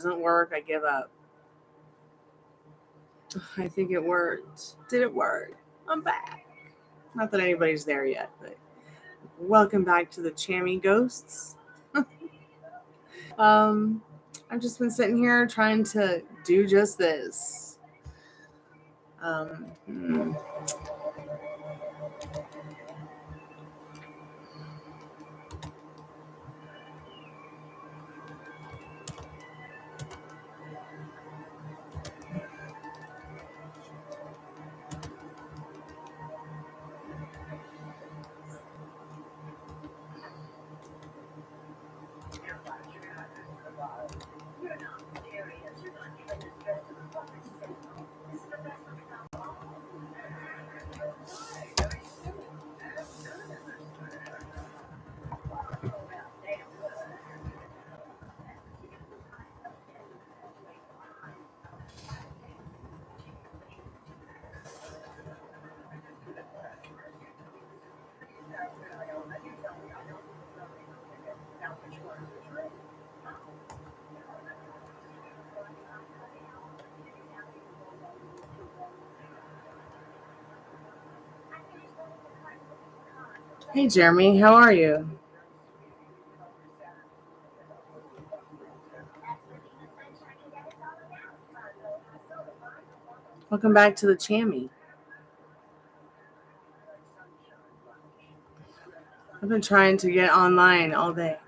doesn't work, I give up. I think it worked. Did it work? I'm back. Not that anybody's there yet, but welcome back to the Chammy Ghosts. I've just been sitting here trying to do just this. Hey Jeremy, how are you? Welcome back to the Chammy. I've been trying to get online all day.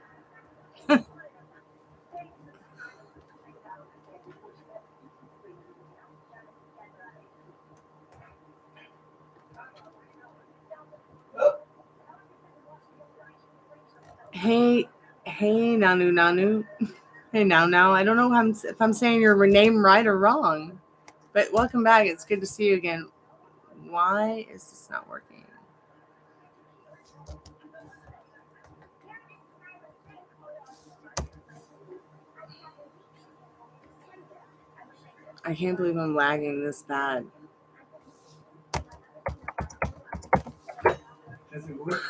Hey Nanu. Hey now. I don't know if I'm saying your name right or wrong, but welcome back. It's good to see you again. Why is this not working? I can't believe I'm lagging this bad. Does it work?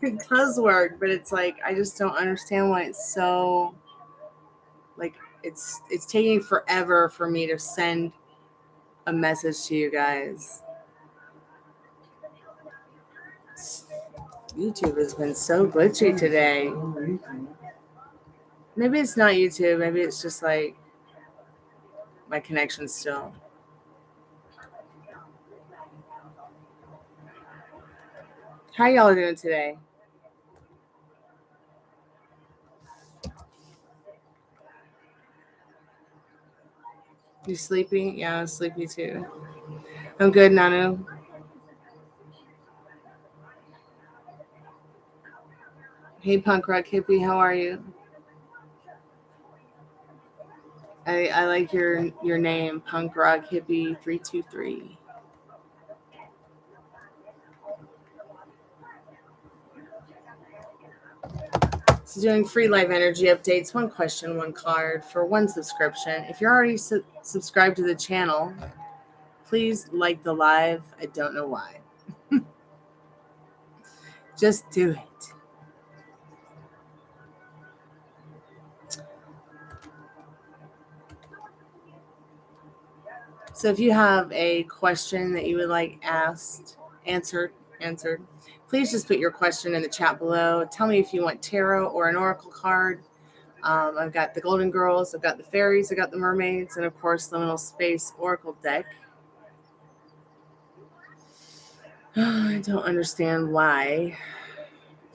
It does work, but it's like I just don't understand why it's so like it's taking forever for me to send a message to you guys. YouTube has been so glitchy today. Maybe it's not YouTube. Maybe it's just like my connection still. How y'all doing today? You sleepy? Yeah, I'm sleepy too. I'm good, Nanu. Hey, punk rock hippie, how are you? I like your name, punk rock hippie 323. So doing free live energy updates, one question, one card for one subscription. If you're already subscribed to the channel, please like the live. I don't know why. Just do it. So if you have a question that you would like answered, please just put your question in the chat below. Tell me if you want tarot or an oracle card. I've got the Golden Girls, I've got the Fairies, I've got the Mermaids, and of course Liminal Space Oracle deck. I don't understand why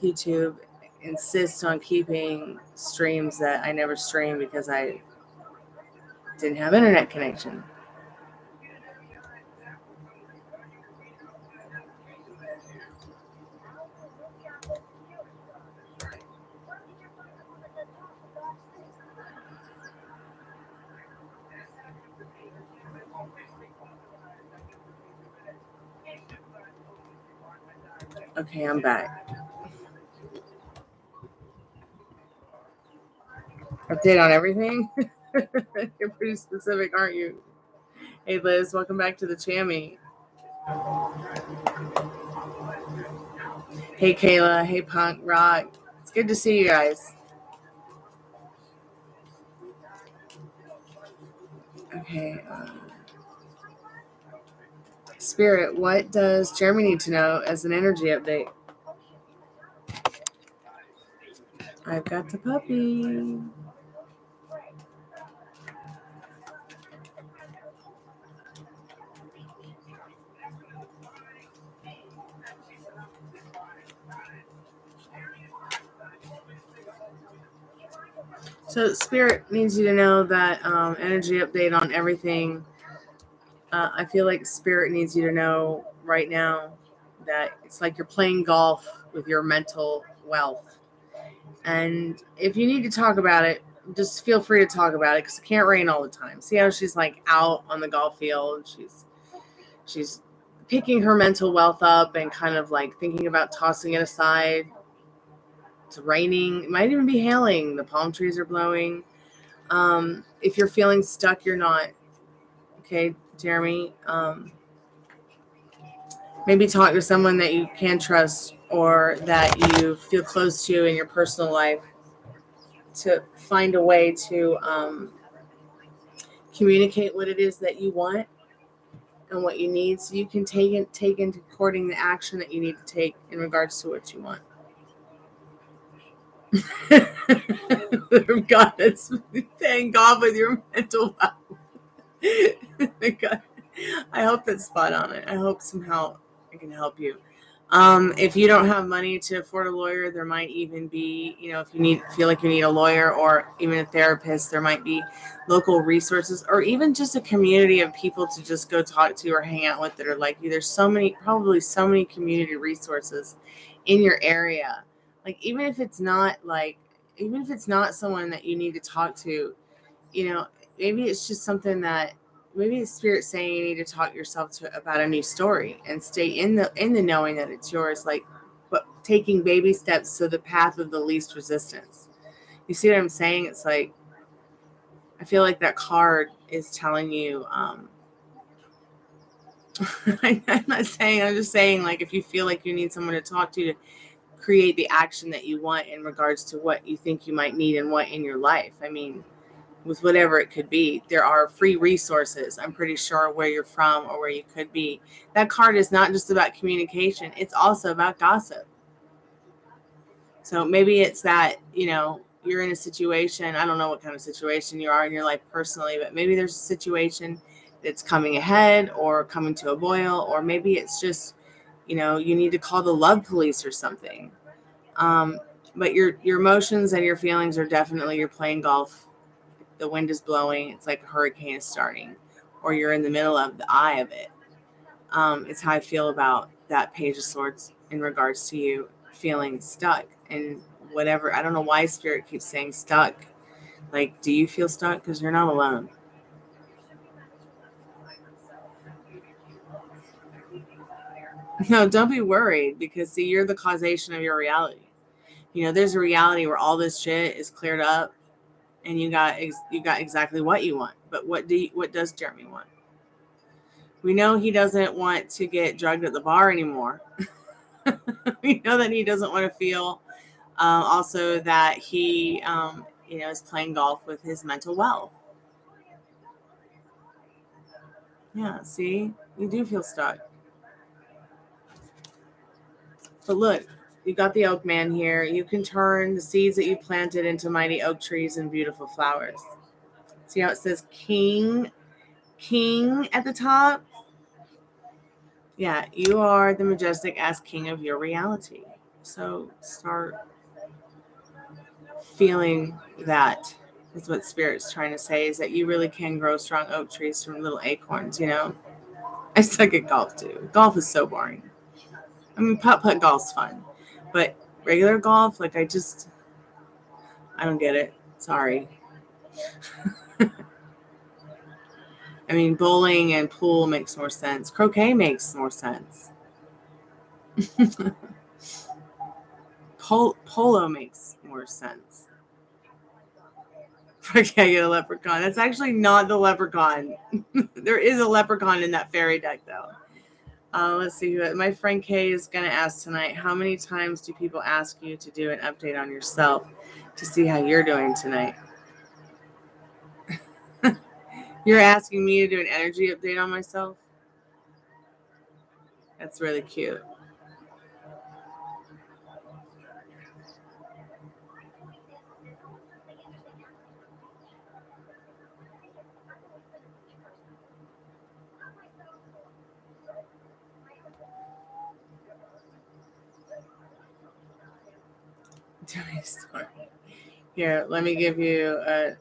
YouTube insists on keeping streams that I never stream because I didn't have internet connection. Okay, I'm back. Update on everything? You're pretty specific, aren't you? Hey Liz, welcome back to the Chammy. Hey Kayla, hey Punk Rock. It's good to see you guys. Okay. Spirit, what does Jeremy need to know as an energy update? I've got the puppy. So Spirit needs you to know that energy update on everything. I feel like Spirit needs you to know right now that it's like you're playing golf with your mental wealth. And if you need to talk about it, just feel free to talk about it because it can't rain all the time. See how she's like out on the golf field? She's picking her mental wealth up and kind of like thinking about tossing it aside. It's raining. It might even be hailing. The palm trees are blowing. If you're feeling stuck, you're not. Okay, Jeremy. Maybe talk to someone that you can trust or that you feel close to in your personal life to find a way to communicate what it is that you want and what you need, so you can take into according the action that you need to take in regards to what you want. God, that's thank God with your mental health. God, I hope that's spot on. I hope somehow I can help you. If you don't have money to afford a lawyer, there might even be, if you feel like you need a lawyer or even a therapist, there might be local resources or even just a community of people to just go talk to or hang out with that are like you. There's probably so many community resources in your area. Like even if it's not someone that you need to talk to, maybe it's just something that maybe the Spirit's saying you need to talk yourself about a new story and stay in the knowing that it's yours, like, but taking baby steps to the path of the least resistance. You see what I'm saying? It's like, I feel like that card is telling you, I'm just saying, like, if you feel like you need someone to talk to create the action that you want in regards to what you think you might need and what in your life. I mean, with whatever it could be, there are free resources, I'm pretty sure, where you're from or where you could be. That card is not just about communication, it's also about gossip. So maybe it's that, you're in a situation, I don't know what kind of situation you are in your life personally, but maybe there's a situation that's coming ahead or coming to a boil, or maybe it's just, you need to call the love police or something. But your emotions and your feelings are definitely, you're playing golf. The wind is blowing. It's like a hurricane is starting, or you're in the middle of the eye of it. It's how I feel about that Page of Swords in regards to you feeling stuck and whatever. I don't know why Spirit keeps saying stuck. Like, do you feel stuck? Because you're not alone. No, don't be worried, because see, you're the causation of your reality. There's a reality where all this shit is cleared up and you got exactly what you want. But what does Jeremy want? We know he doesn't want to get drugged at the bar anymore. We know that he doesn't want to feel also that he is playing golf with his mental wealth. Yeah, see, you do feel stuck. But look, you got the oak man here. You can turn the seeds that you planted into mighty oak trees and beautiful flowers. See how it says king at the top? Yeah, you are the majestic ass king of your reality. So start feeling that is what Spirit's trying to say, is that you really can grow strong oak trees from little acorns, I suck at golf too. Golf is so boring. I mean, putt golf's fun, but regular golf, like, I don't get it. Sorry. I mean, bowling and pool makes more sense. Croquet makes more sense. Polo makes more sense. Okay, get a leprechaun. That's actually not the leprechaun. There is a leprechaun in that fairy deck, though. Let's see. My friend Kay is going to ask tonight, how many times do people ask you to do an update on yourself to see how you're doing tonight? You're asking me to do an energy update on myself? That's really cute. Here, let me give you an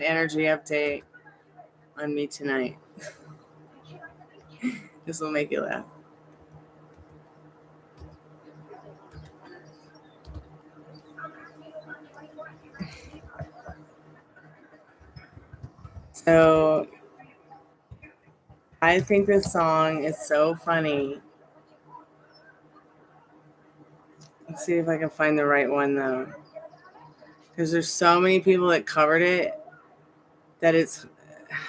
energy update on me tonight. This will make you laugh. So I think this song is so funny. Let's see if I can find the right one though, because there's so many people that covered it that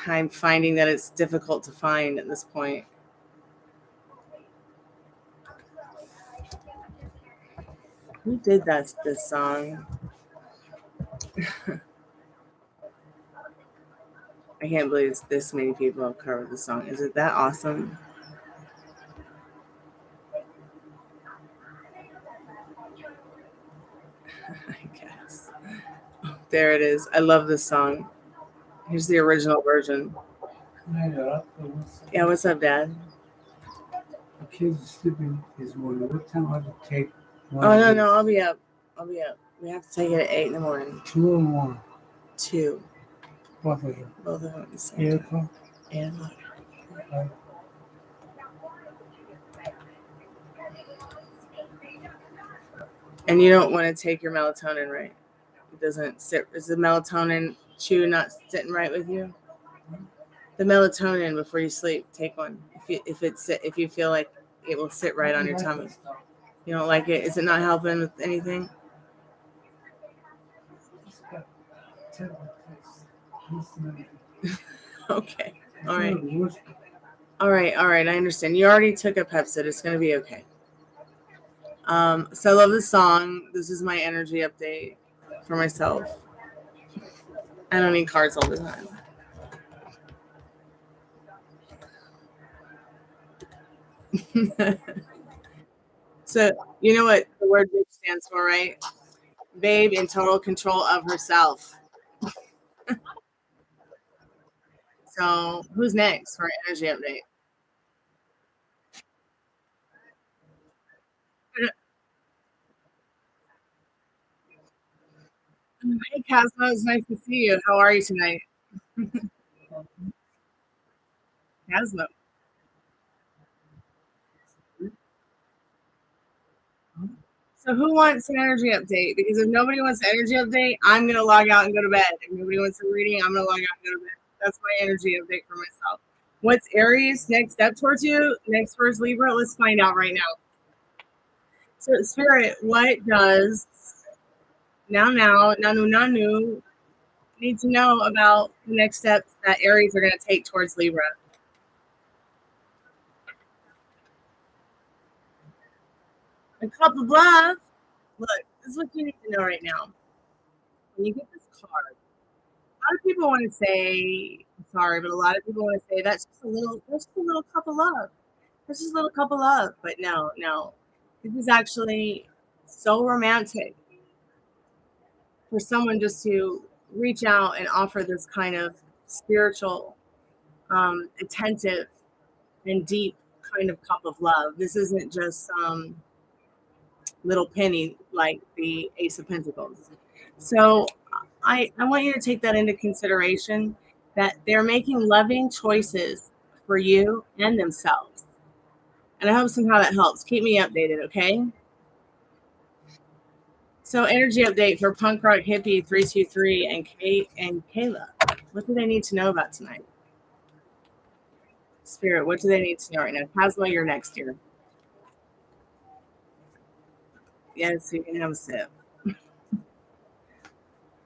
I'm finding that it's difficult to find at this point. Who did this song? I can't believe this many people have covered the song. Is it that awesome? I guess. There it is. I love this song. Here's the original version. Yeah, what's up, Dad? The kids are sleeping this morning. What time ought to take? Oh, no, I'll be up. We have to take it at 8 in the morning. 2 or 1? 2. Both of them. Both of them at the same 8 time. o'clock? 8 o'clock. Right. And you don't want to take your melatonin, right? It doesn't sit. Is the melatonin chew not sitting right with you? The melatonin before you sleep, take one. If you feel like it will sit right on your tummy. You don't like it? Is it not helping with anything? Okay. All right. All right. I understand. You already took a Pepsid. It's going to be okay. So I love this song. This is my energy update for myself. I don't need cards all the time. So you know what the word babe stands for, right? Babe in total control of herself. So who's next for energy update? Hey, Casma, it's nice to see you. How are you tonight? Casma. So who wants an energy update? Because if nobody wants an energy update, I'm going to log out and go to bed. If nobody wants a reading, I'm going to log out and go to bed. That's my energy update for myself. What's Aries' next step towards you? Next first Libra? Let's find out right now. So Spirit, what does Nanu need to know about the next steps that Aries are going to take towards Libra? A cup of love. Look, this is what you need to know right now. When you get this card, a lot of people want to say, sorry, but a lot of people want to say that's just a little cup of love. That's just a little cup of love. But no. This is actually so romantic for someone just to reach out and offer this kind of spiritual, attentive, and deep kind of cup of love. This isn't just some little penny like the Ace of Pentacles. So I want you to take that into consideration, that they're making loving choices for you and themselves. And I hope somehow that helps. Keep me updated, okay? So energy update for Punk Rock Hippie 323 and Kate and Kayla. What do they need to know about tonight? Spirit, what do they need to know right now? Casma, you're next year. Yes, you can have a sip.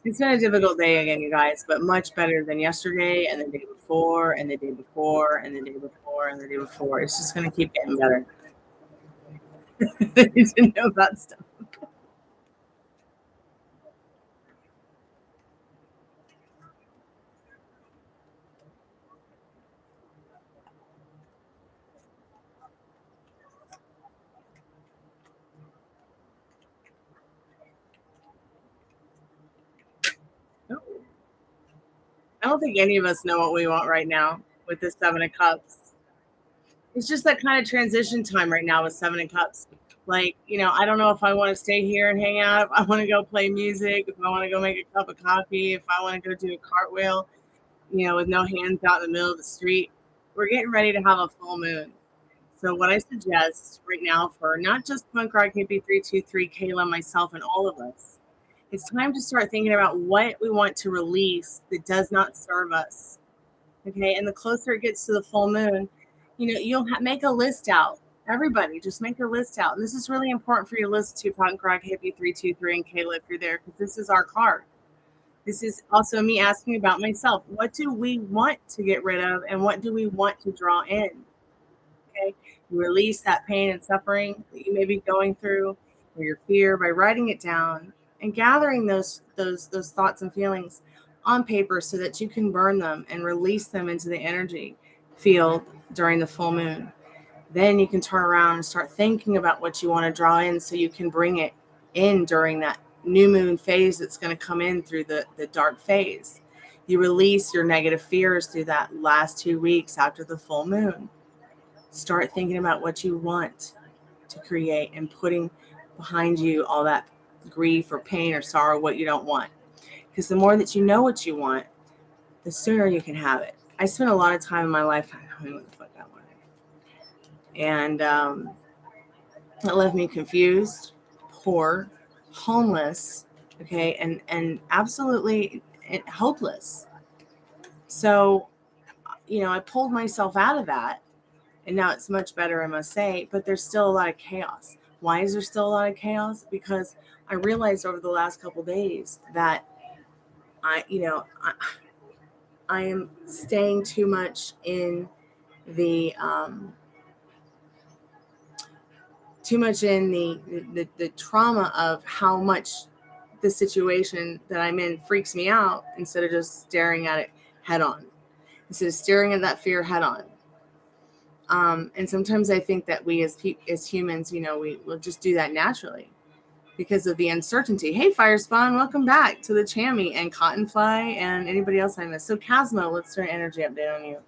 It's been a difficult day again, you guys, but much better than yesterday and the day before and the day before and the day before and the day before. It's just going to keep getting better. They need to know about stuff. don't think any of us know what we want right now with the Seven of Cups. It's just that kind of transition time right now with Seven of Cups. Like, I don't know if I want to stay here and hang out, if I want to go play music, if I want to go make a cup of coffee, if I want to go do a cartwheel, with no hands out in the middle of the street. We're getting ready to have a full moon. So what I suggest right now for not just Punk Rock KP 323, Kayla, myself, and all of us, it's time to start thinking about what we want to release that does not serve us. Okay, and the closer it gets to the full moon, you'll make a list out. Everybody, just make a list out. And this is really important for you to listen to Punk Rock Hippie 323 and Kayla if you're there, because this is our card. This is also me asking about myself. What do we want to get rid of, and what do we want to draw in? Okay, you release that pain and suffering that you may be going through, or your fear, by writing it down and gathering those thoughts and feelings on paper so that you can burn them and release them into the energy field during the full moon. Then you can turn around and start thinking about what you want to draw in so you can bring it in during that new moon phase that's going to come in through the dark phase. You release your negative fears through that last 2 weeks after the full moon. Start thinking about what you want to create and putting behind you all that grief or pain or sorrow, what you don't want. Because the more that you know what you want, the sooner you can have it. I spent a lot of time in my life, I don't know what the fuck I wanted. And it left me confused, poor, homeless, okay, and absolutely hopeless. So, I pulled myself out of that, and now it's much better, I must say, but there's still a lot of chaos. Why is there still a lot of chaos? Because I realized over the last couple days that I am staying too much in the the trauma of how much the situation that I'm in freaks me out, instead of just staring at it head on, instead of staring at that fear head on. And sometimes I think that we as humans, we will just do that naturally because of the uncertainty. Hey, Fire Spawn, welcome back to the Chammy and Cottonfly and anybody else I missed. So Casmo, let's do an energy update on you.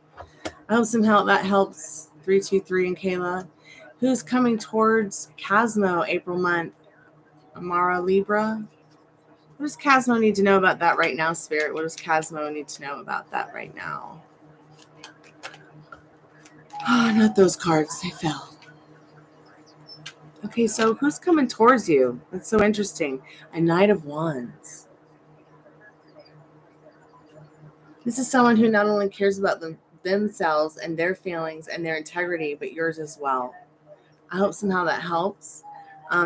I hope somehow that helps. 323 and Kayla. Who's coming towards Casmo April month? Amara Libra. What does Casmo need to know about that right now, Spirit? What does Casmo need to know about that right now? Oh, not those cards. They fell. Okay, so who's coming towards you? That's so interesting. A Knight of Wands. This is someone who not only cares about themselves and their feelings and their integrity, but yours as well. I hope somehow that helps.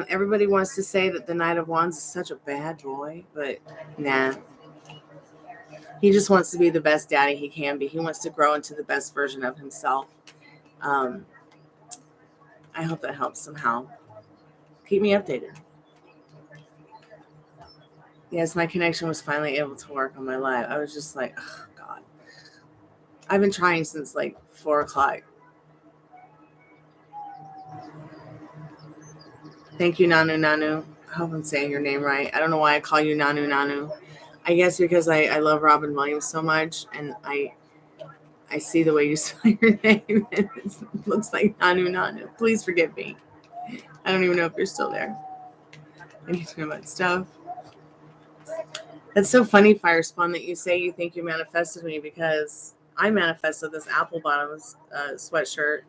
Everybody wants to say that the Knight of Wands is such a bad boy, but nah. He just wants to be the best daddy he can be. He wants to grow into the best version of himself. I hope that helps somehow. Keep me updated. Yes, my connection was finally able to work on my live. I was just like, oh, God. I've been trying since like 4 o'clock. Thank you, Nanu Nanu. I hope I'm saying your name right. I don't know why I call you Nanu Nanu. I guess because I love Robin Williams so much, and I see the way you spell your name, and it looks like Nanu Nanu. Please forgive me. I don't even know if you're still there. I need to know about stuff. That's so funny, Fire Spawn, that you say you think you manifested me, because I manifested this apple bottoms sweatshirt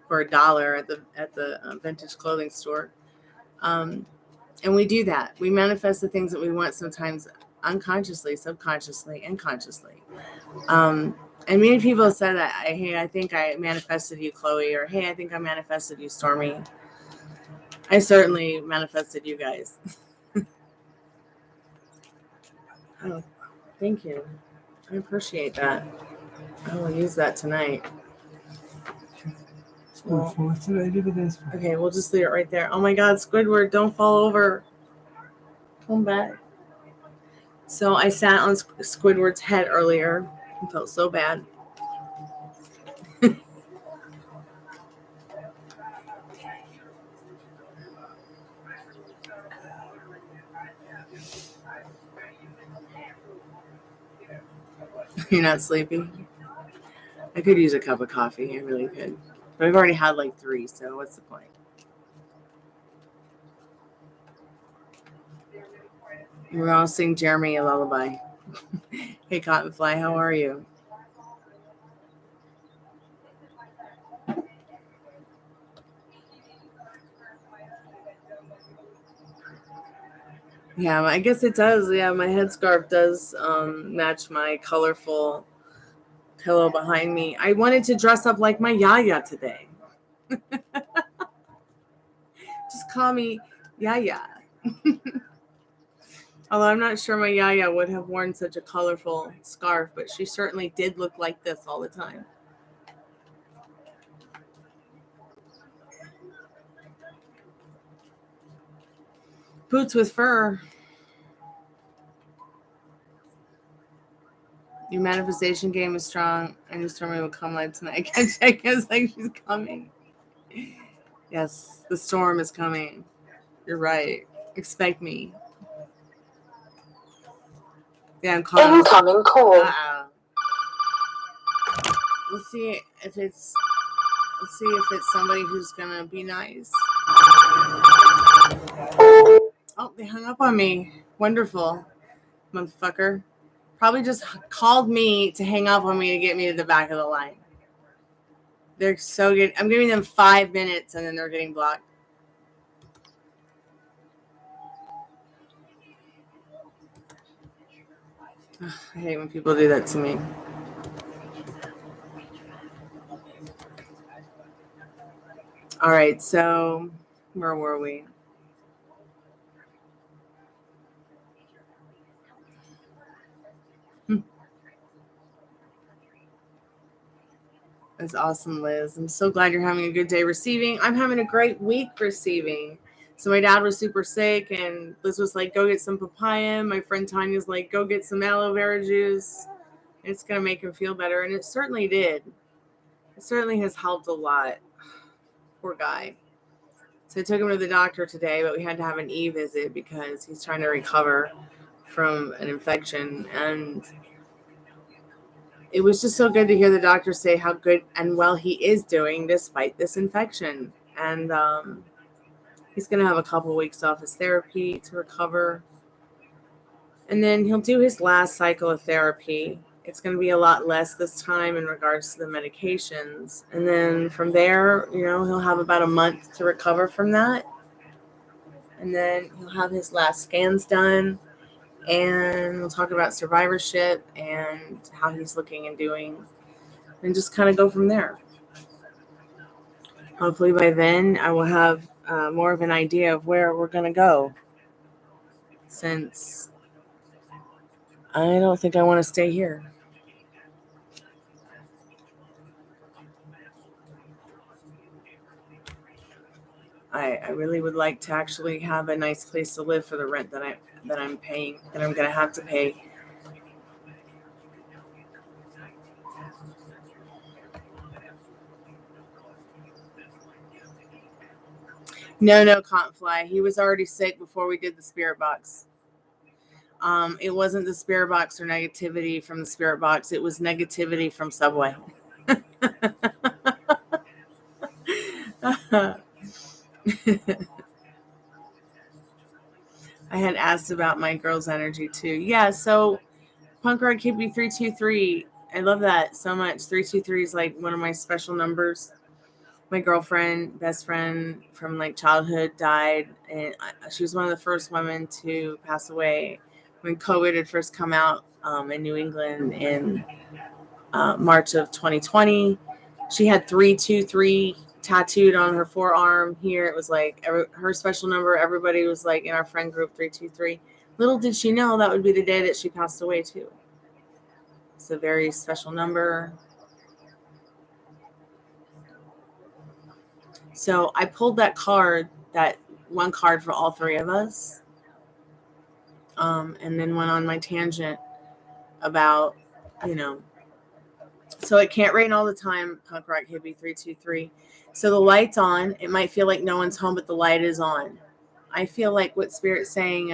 for $1 at the vintage clothing store. And we do that. We manifest the things that we want, sometimes unconsciously, subconsciously, and consciously. And many people have said that, hey, I think I manifested you, Chloe, or hey, I think I manifested you, Stormy. I certainly manifested you guys. Oh, thank you. I appreciate that. I will use that tonight. Well, okay, we'll just leave it right there. Oh my God, Squidward, don't fall over. Come back. So I sat on Squidward's head earlier. I felt so bad. You're not sleepy? I could use a cup of coffee. I really could. But I've already had like 3, so what's the point? We're all sing Jeremy a lullaby. Hey, Cottonfly, how are you? Yeah, I guess it does. Yeah, my headscarf does match my colorful pillow behind me. I wanted to dress up like my Yaya today. Just call me Yaya. Although I'm not sure my Yaya would have worn such a colorful scarf, but she certainly did look like this all the time. Boots with fur. Your manifestation game is strong. I knew Stormy would come live tonight. I guess like she's coming. Yes, the storm is coming. You're right. Expect me. Yeah, I'm calling. Incoming call. Uh-oh. Let's see if it's somebody who's gonna be nice. Oh, they hung up on me. Wonderful, motherfucker. Probably just called me to hang up on me to get me to the back of the line. They're so good. I'm giving them 5 minutes and then they're getting blocked. Ugh, I hate when people do that to me. All right, so where were we? That's awesome, Liz. I'm so glad you're having a good day receiving. I'm having a great week receiving. So my dad was super sick, and Liz was like, go get some papaya. My friend Tanya's like, go get some aloe vera juice. It's going to make him feel better. And it certainly did. It certainly has helped a lot. Poor guy. So I took him to the doctor today, but we had to have an e-visit because he's trying to recover from an infection. And it was just so good to hear the doctor say how good and well he is doing despite this infection. And he's going to have a couple weeks off his therapy to recover. And then he'll do his last cycle of therapy. It's going to be a lot less this time in regards to the medications. And then from there, he'll have about a month to recover from that. And then he'll have his last scans done. And we'll talk about survivorship and how he's looking and doing. And just kind of go from there. Hopefully by then I will have more of an idea of where we're going to go. Since I don't think I want to stay here. I really would like to actually have a nice place to live for the rent that I'm paying, that I'm going to have to pay. No, Cottonfly. He was already sick before we did the spirit box. It wasn't the spirit box or negativity from the spirit box. It was negativity from Subway. I had asked about my girl's energy too. Yeah, so Punk Rock Hippie 323. I love that so much. 323 is like one of my special numbers. My girlfriend, best friend from like childhood died, and she was one of the first women to pass away when COVID had first come out in New England in March of 2020. She had 323 tattooed on her forearm here. It was like her special number. Everybody was like in our friend group 323. Little did she know that would be the day that she passed away too. It's a very special number. So I pulled that one card for all 3 of us, and then went on my tangent about, so it can't rain all the time, Punk Rock Hippie 323. So the light's on. It might feel like no one's home, but the light is on. I feel like what Spirit's saying,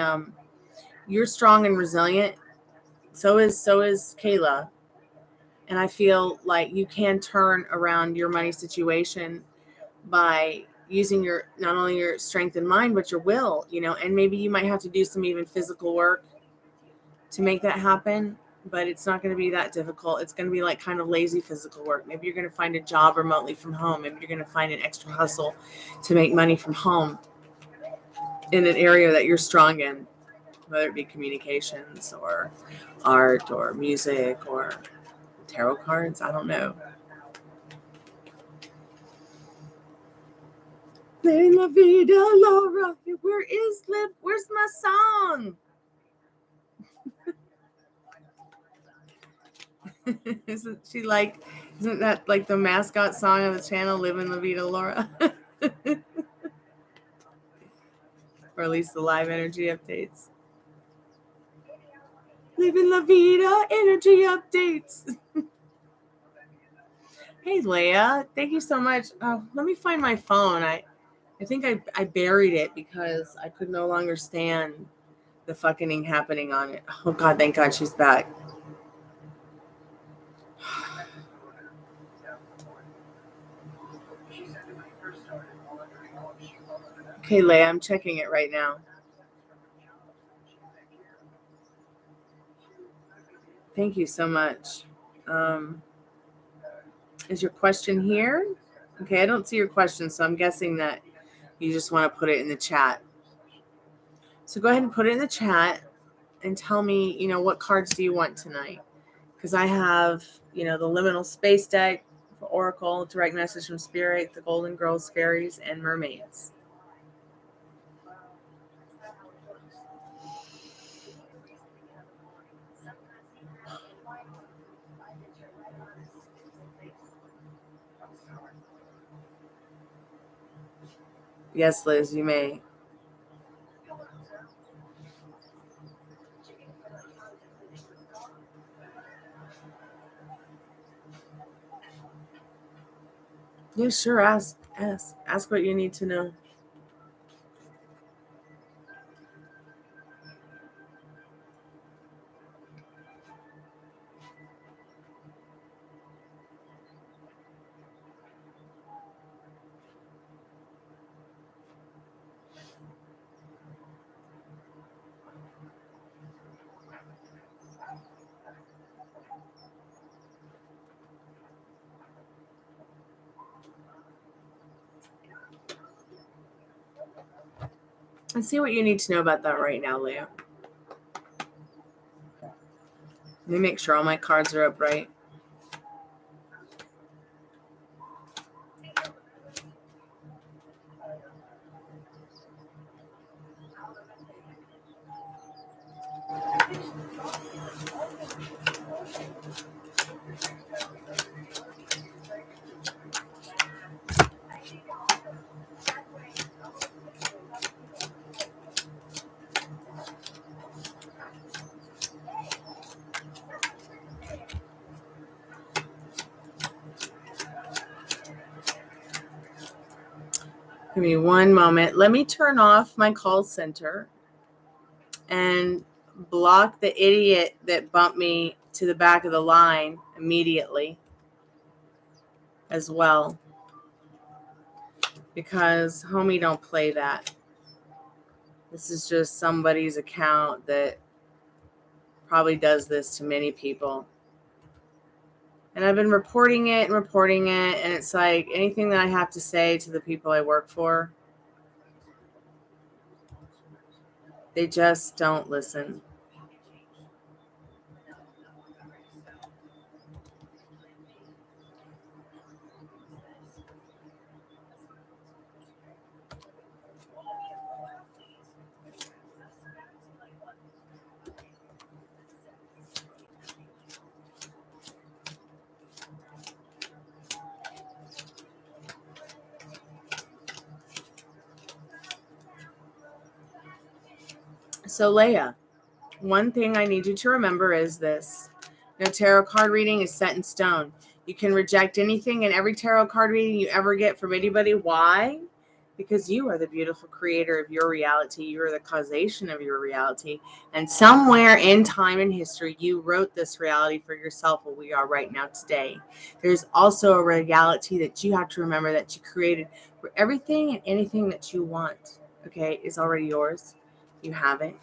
you're strong and resilient. So is Kayla. And I feel like you can turn around your money situation by using your, not only your strength in mind, but your will, and maybe you might have to do some even physical work to make that happen, but it's not going to be that difficult. It's going to be like kind of lazy physical work. Maybe you're going to find a job remotely from home. Maybe you're going to find an extra hustle to make money from home in an area that you're strong in, whether it be communications or art or music or tarot cards. I don't know. Living la vida, Laura. Where's my song? Isn't that like the mascot song of the channel, Living la vida, Laura? Or at least the live energy updates. Living la vida, energy updates. Hey, Leah, thank you so much. Oh, let me find my phone. I think I buried it because I could no longer stand the fucking happening on it. Oh, God, thank God she's back. Okay, Leah, I'm checking it right now. Thank you so much. Is your question here? Okay, I don't see your question, so I'm guessing that you just want to put it in the chat. So go ahead and put it in the chat and tell me, what cards do you want tonight? Because I have, the Liminal Space deck for Oracle, Direct Message from Spirit, the Golden Girls, Fairies, and Mermaids. Yes, Liz, you may. Yeah, sure. Ask what you need to know. And see what you need to know about that right now, Leah. Let me make sure all my cards are up right. Give me one moment. Let me turn off my call center and block the idiot that bumped me to the back of the line immediately as well. Because, homie, don't play that. This is just somebody's account that probably does this to many people. And I've been reporting it, and it's like anything that I have to say to the people I work for, they just don't listen. So, Leah, one thing I need you to remember is this. No tarot card reading is set in stone. You can reject anything and every tarot card reading you ever get from anybody. Why? because you are the beautiful creator of your reality. You are the causation of your reality. And somewhere in time and history, you wrote this reality for yourself where we are right now today. There's also a reality that you have to remember that you created, where everything and anything that you want, okay, is already yours. You have it.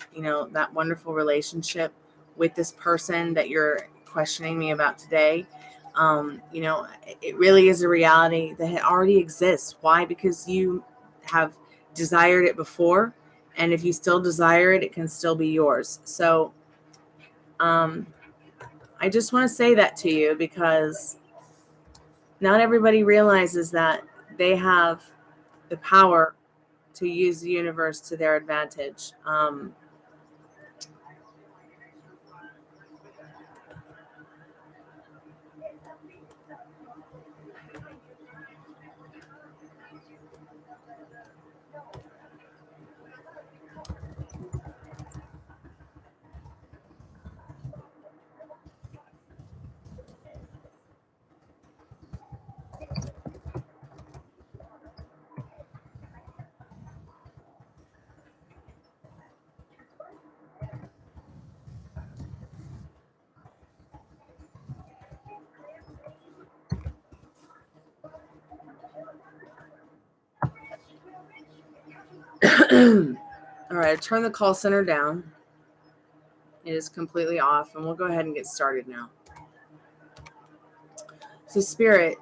That wonderful relationship with this person that you're questioning me about today. It really is a reality that already exists. Why? Because you have desired it before, and if you still desire it, it can still be yours. So I just want to say that to you, because not everybody realizes that they have the power to use the universe to their advantage. All right, turn the call center down. It is completely off, and we'll go ahead and get started now. So, Spirit,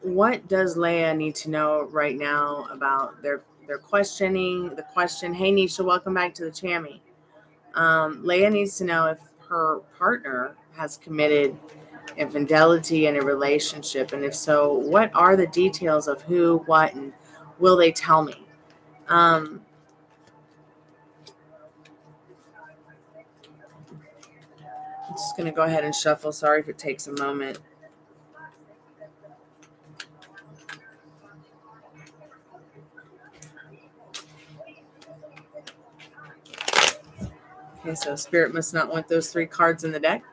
what does Leia need to know right now about their questioning? The question, hey, Nisha, welcome back to the Chammy. Leia needs to know if her partner has committed infidelity in a relationship, and if so, what are the details of who, what, and will they tell me? I'm just going to go ahead and shuffle. Sorry if it takes a moment. Okay, so Spirit must not want those 3 cards in the deck.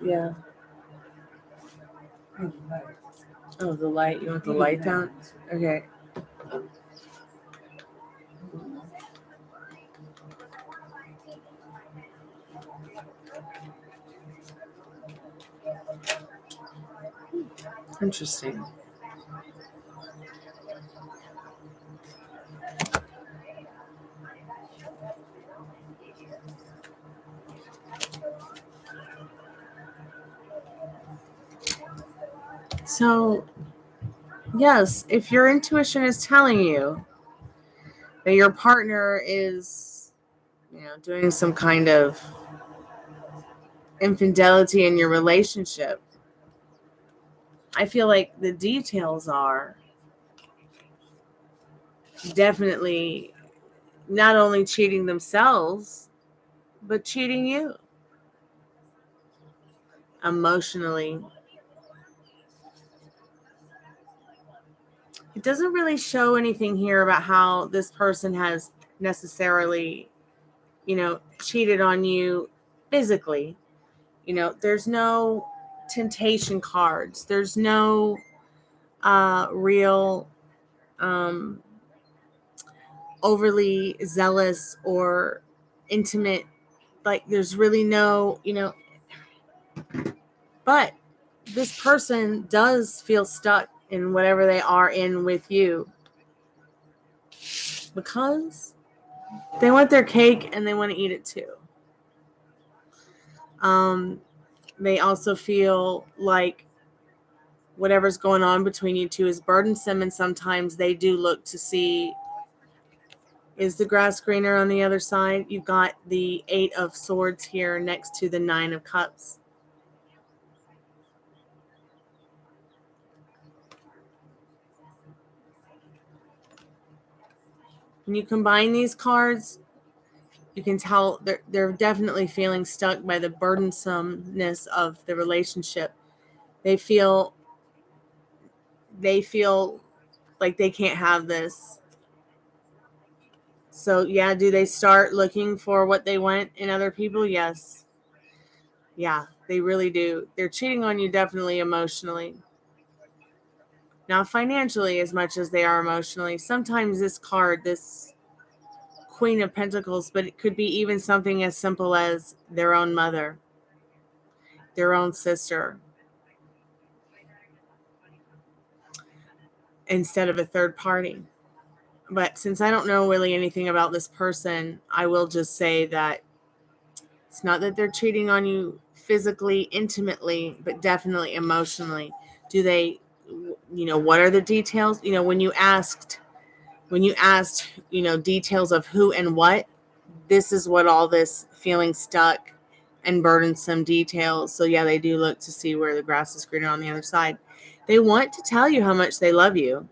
Yeah. Oh, the light. You want the light down? Okay. Interesting. So, yes, if your intuition is telling you that your partner is, doing some kind of infidelity in your relationship, I feel like the details are definitely not only cheating themselves, but cheating you emotionally. It doesn't really show anything here about how this person has necessarily, cheated on you physically. There's no temptation cards. There's no real overly zealous or intimate, like there's really no, but this person does feel stuck in whatever they are in with you because they want their cake and they want to eat it too. They also feel like whatever's going on between you two is burdensome, and sometimes they do look to see, is the grass greener on the other side? You've got the 8 of Swords here next to the 9 of Cups. When you combine these cards, you can tell they're definitely feeling stuck by the burdensomeness of the relationship. They feel like they can't have this. So yeah, do they start looking for what they want in other people? Yes. Yeah, they really do. They're cheating on you definitely emotionally. Not financially as much as they are emotionally. Sometimes this card, this Queen of Pentacles, but it could be even something as simple as their own mother, their own sister, instead of a third party. But since I don't know really anything about this person, I will just say that it's not that they're cheating on you physically, intimately, but definitely emotionally. Do they, what are the details? When you asked, details of who and what, this is what all this feeling stuck and burdensome details. So yeah, they do look to see where the grass is greener on the other side. They want to tell you how much they love you.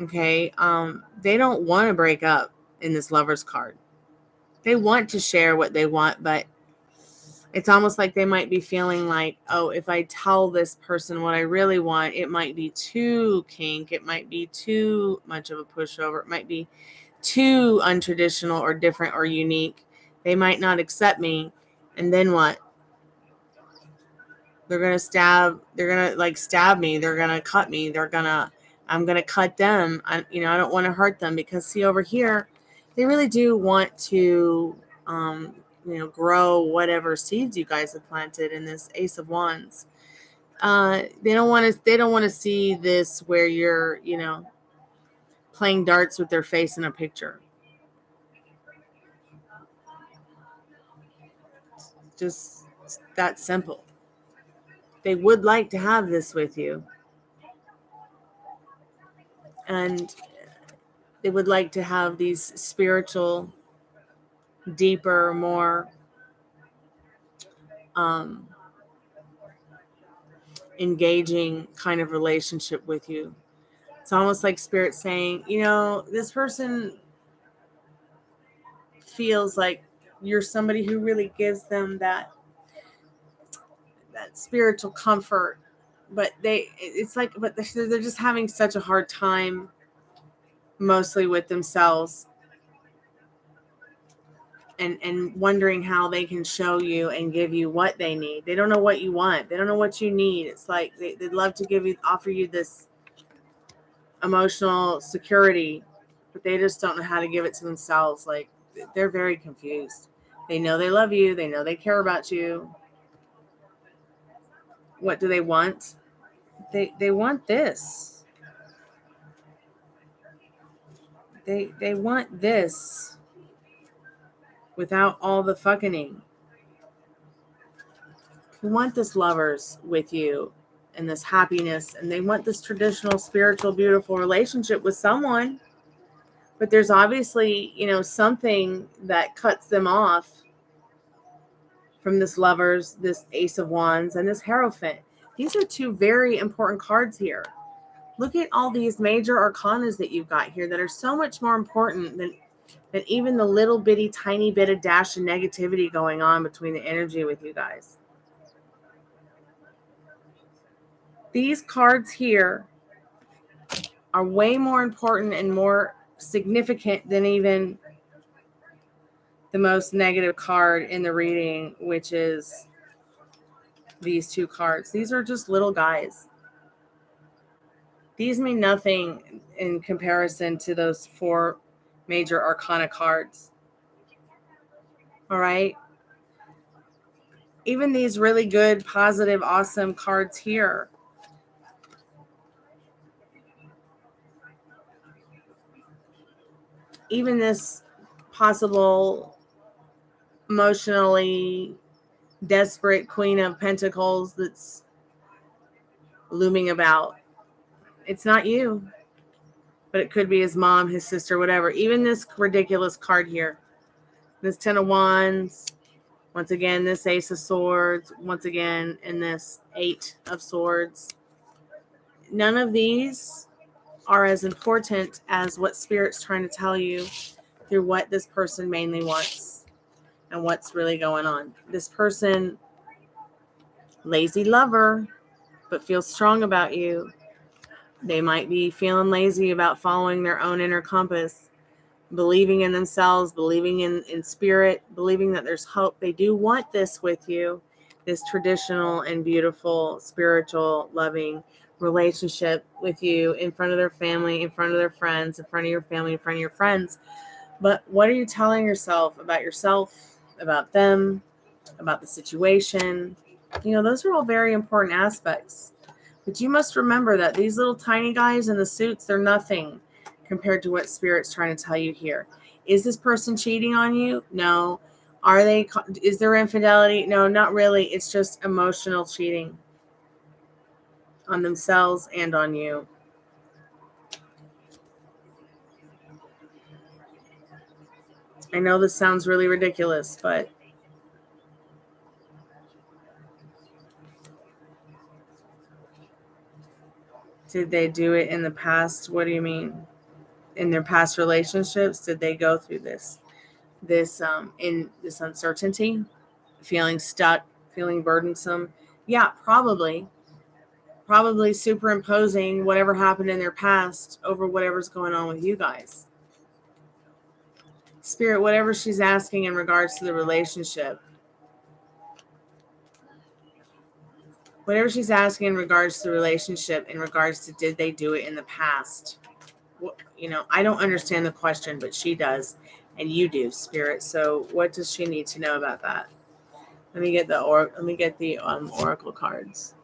Okay. They don't want to break up in this Lover's card. They want to share what they want, but it's almost like they might be feeling like, oh, if I tell this person what I really want, it might be too kink. It might be too much of a pushover. It might be too untraditional or different or unique. They might not accept me. And then what? They're going to stab me. They're going to cut me. I'm going to cut them. I don't want to hurt them because see over here, they really do want to, grow whatever seeds you guys have planted in this Ace of Wands. They don't want to see this where you're, playing darts with their face in a picture. Just that simple. They would like to have this with you. And they would like to have these spiritual, deeper, more engaging kind of relationship with you. It's almost like Spirit saying, this person feels like you're somebody who really gives them that spiritual comfort, but they're just having such a hard time mostly with themselves and wondering how they can show you and give you what they need. They don't know what you want. They don't know what you need. It's like they'd love to offer you this emotional security, but they just don't know how to give it to themselves. Like they're very confused. They know they love you. They know they care about you. What do they want? They want this. They want this without all the fucking. They want this lovers with you and this happiness, and they want this traditional, spiritual, beautiful relationship with someone. But there's obviously, something that cuts them off from this Lovers, this Ace of Wands, and this Hierophant. These are two very important cards here. Look at all these major arcanas that you've got here that are so much more important than even the little bitty tiny bit of dash and negativity going on between the energy with you guys. These cards here are way more important and more significant than even the most negative card in the reading, which is these two cards. These are just little guys. These mean nothing in comparison to those 4 major arcana cards. All right. Even these really good, positive, awesome cards here. Even this possible emotionally desperate Queen of Pentacles that's looming about. It's not you, but it could be his mom, his sister, whatever. Even this ridiculous card here. This 10 of Wands. Once again, this Ace of Swords. Once again, and this 8 of Swords. None of these are as important as what Spirit's trying to tell you through what this person mainly wants and what's really going on. This person, lazy lover, but feels strong about you. They might be feeling lazy about following their own inner compass, believing in themselves, believing in spirit, believing that there's hope. They do want this with you, this traditional and beautiful, spiritual, loving relationship with you in front of their family, in front of their friends, in front of your family, in front of your friends. But what are you telling yourself, about them, about the situation? Those are all very important aspects. But you must remember that these little tiny guys in the suits, they're nothing compared to what Spirit's trying to tell you here. Is this person cheating on you? No. Is there infidelity? No, not really. It's just emotional cheating on themselves and on you. I know this sounds really ridiculous, but did they do it in the past? What do you mean? In their past relationships, did they go through this in this uncertainty, feeling stuck, feeling burdensome? Yeah, probably superimposing whatever happened in their past over whatever's going on with you guys. Spirit, whatever she's asking in regards to the relationship, whatever she's asking in regards to the relationship, in regards to did they do it in the past? I don't understand the question, but she does, and you do, Spirit. So what does she need to know about that? Let me get the oracle cards.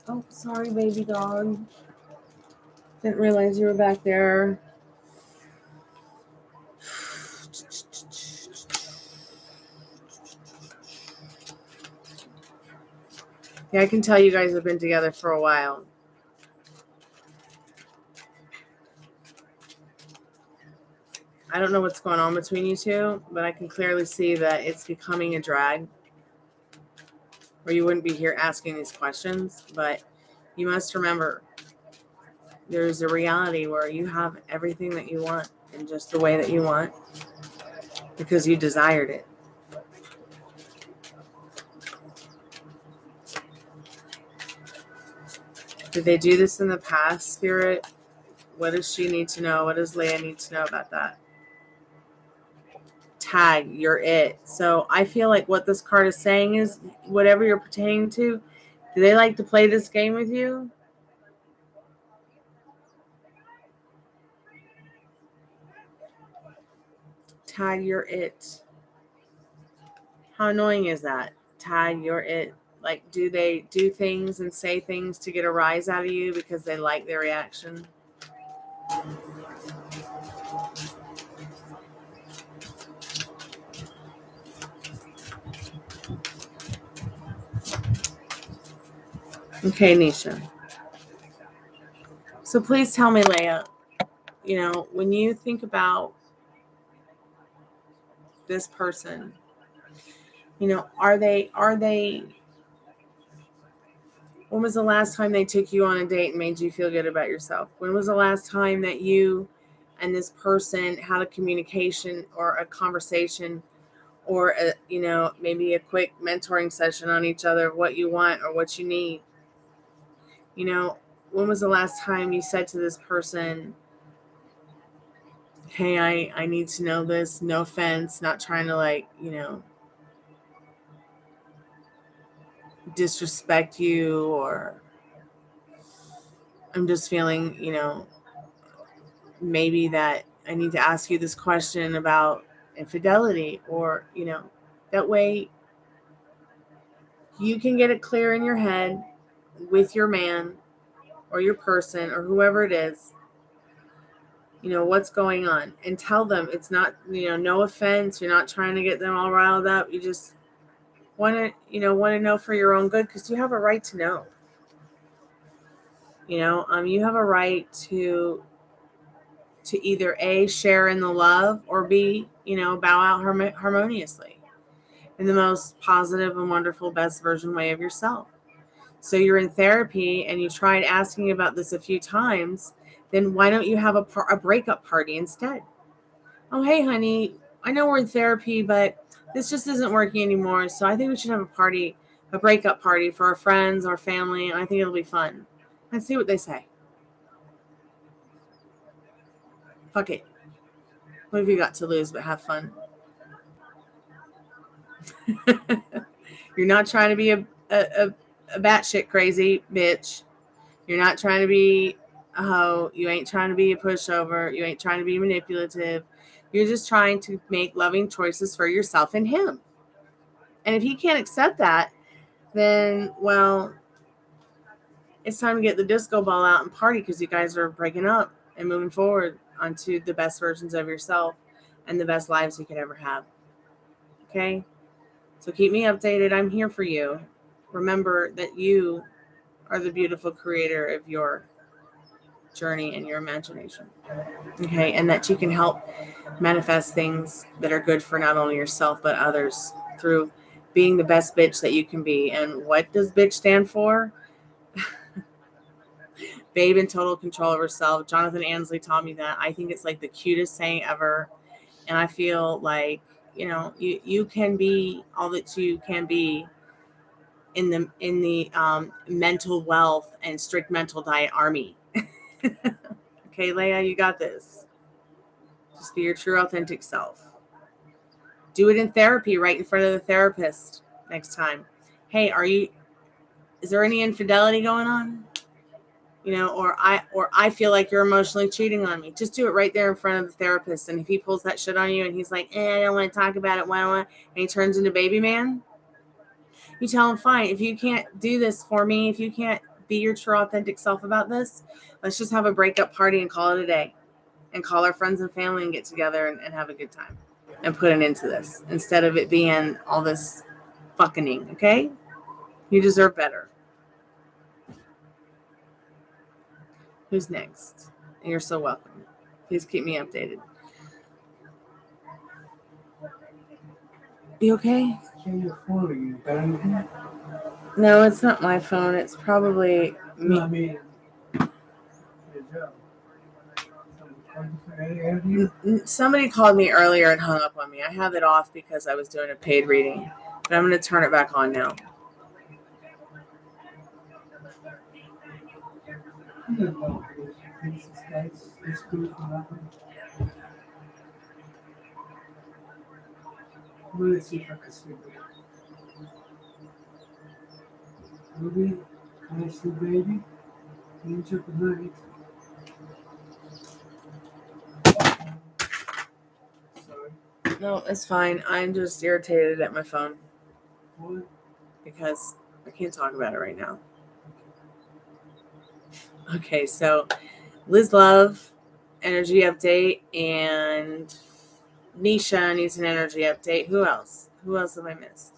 Oh, sorry, baby dog. Didn't realize you were back there. Yeah, I can tell you guys have been together for a while. I don't know what's going on between you two, but I can clearly see that it's becoming a drag, or you wouldn't be here asking these questions. But you must remember, there's a reality where you have everything that you want in just the way that you want because you desired it. Did they do this in the past, Spirit? What does she need to know? What does Leah need to know about that? Tag, you're it. So I feel like what this card is saying is whatever you're pertaining to, do they like to play this game with you? Tag, you're it. How annoying is that? Tag, you're it. Like, do they do things and say things to get a rise out of you because they like their reaction? Okay, Nisha. So please tell me, Leah, when you think about this person, are they, when was the last time they took you on a date and made you feel good about yourself? When was the last time that you and this person had a communication or a conversation or maybe a quick mentoring session on each other of what you want or what you need? When was the last time you said to this person, hey, I need to know this, no offense, not trying to disrespect you, or I'm just feeling, maybe that I need to ask you this question about infidelity, or, that way you can get it clear in your head with your man or your person or whoever it is, what's going on, and tell them it's not, no offense. You're not trying to get them all riled up. You just want to know for your own good, because you have a right to know. You have a right to either A, share in the love, or B, bow out harmoniously in the most positive and wonderful, best version way of yourself. So you're in therapy and you tried asking about this a few times, then why don't you have a breakup party instead? Oh, hey, honey, I know we're in therapy, but this just isn't working anymore. So I think we should have a breakup party for our friends, our family. I think it'll be fun. And see what they say. Fuck it. What have you got to lose but have fun? You're not trying to be a batshit crazy bitch. You're not trying to be a hoe. You ain't trying to be a pushover. You ain't trying to be manipulative. You're just trying to make loving choices for yourself and him. And if he can't accept that, then, well, it's time to get the disco ball out and party, because you guys are breaking up and moving forward onto the best versions of yourself and the best lives you could ever have. Okay? So keep me updated. I'm here for you. Remember that you are the beautiful creator of your journey and your imagination. Okay? And that you can help manifest things that are good for not only yourself but others through being the best bitch that you can be. And what does bitch stand for? Babe in total control of herself. Jonathan Ansley taught me that. I think it's like the cutest saying ever. And I feel like, you can be all that you can be in the mental wealth and strict mental diet army. Okay, Leia, you got this. Just be your true, authentic self. Do it in therapy, right in front of the therapist next time. Hey, is there any infidelity going on? Or I feel like you're emotionally cheating on me. Just do it right there in front of the therapist. And if he pulls that shit on you and he's like, I don't want to talk about it, and he turns into baby man, you tell him, fine, if you can't do this for me, if you can't be your true authentic self about this, let's just have a breakup party and call it a day, and call our friends and family and get together and have a good time and put an end to this, instead of it being all this fucking, okay? You deserve better. Who's next? You're so welcome. Please keep me updated. You okay? Change your phone again. Got anything? No, it's not my phone. It's probably me. No, I mean, your job. Somebody called me earlier and hung up on me. I have it off because I was doing a paid reading, but I'm going to turn it back on now. Let's see if I can sleep. Ruby, can I sleep, baby? Angel, good night. Sorry. No, it's fine. I'm just irritated at my phone. What? Because I can't talk about it right now. Okay, so Liz Love, energy update, and Nisha needs an energy update. Who else? Who else have I missed?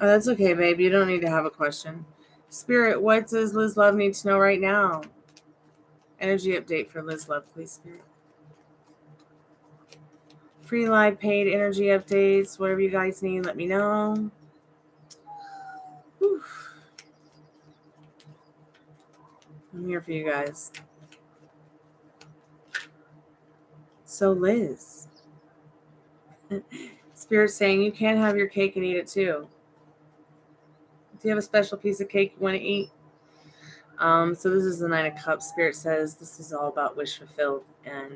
Oh, that's okay, babe. You don't need to have a question. Spirit, what does Liz Love need to know right now? Energy update for Liz Love, please, Spirit. Free live paid energy updates. Whatever you guys need, let me know. Whew. I'm here for you guys. So, Liz, Spirit's saying you can have your cake and eat it too. Do you have a special piece of cake you want to eat? So this is the Nine of Cups. Spirit says this is all about wish fulfilled, and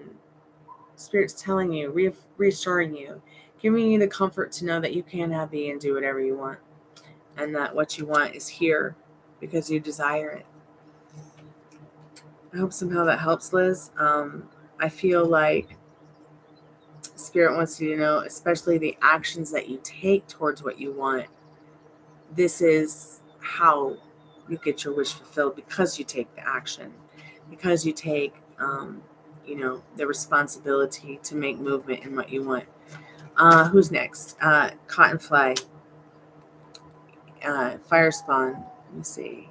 Spirit's telling you, reassuring you, giving you the comfort to know that you can have be and do whatever you want, and that what you want is here because you desire it. I hope somehow that helps, Liz. I feel like Spirit wants you to know, especially the actions that you take towards what you want. This is how you get your wish fulfilled, because you take the action, because you take, the responsibility to make movement in what you want. Who's next? Cottonfly, Fire Spawn. Let me see.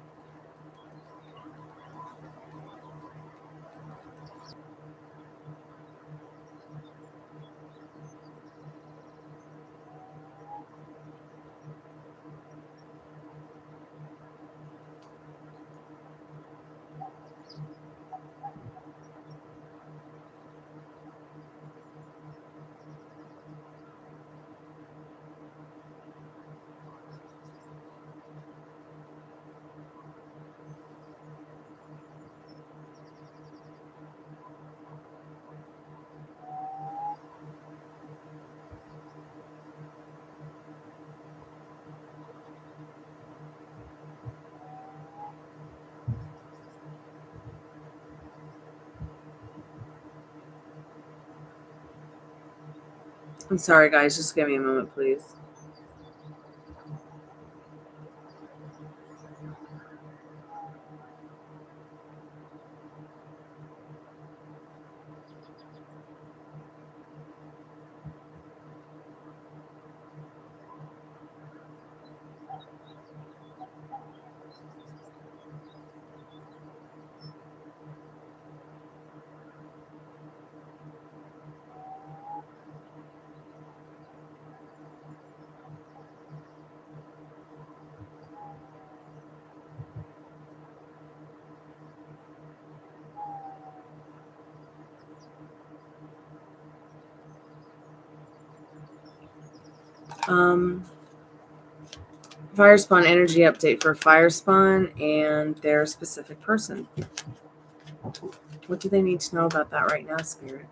I'm sorry, guys. Just give me a moment, please. Firespawn energy update for Firespawn and their specific person. What do they need to know about that right now, Spirit?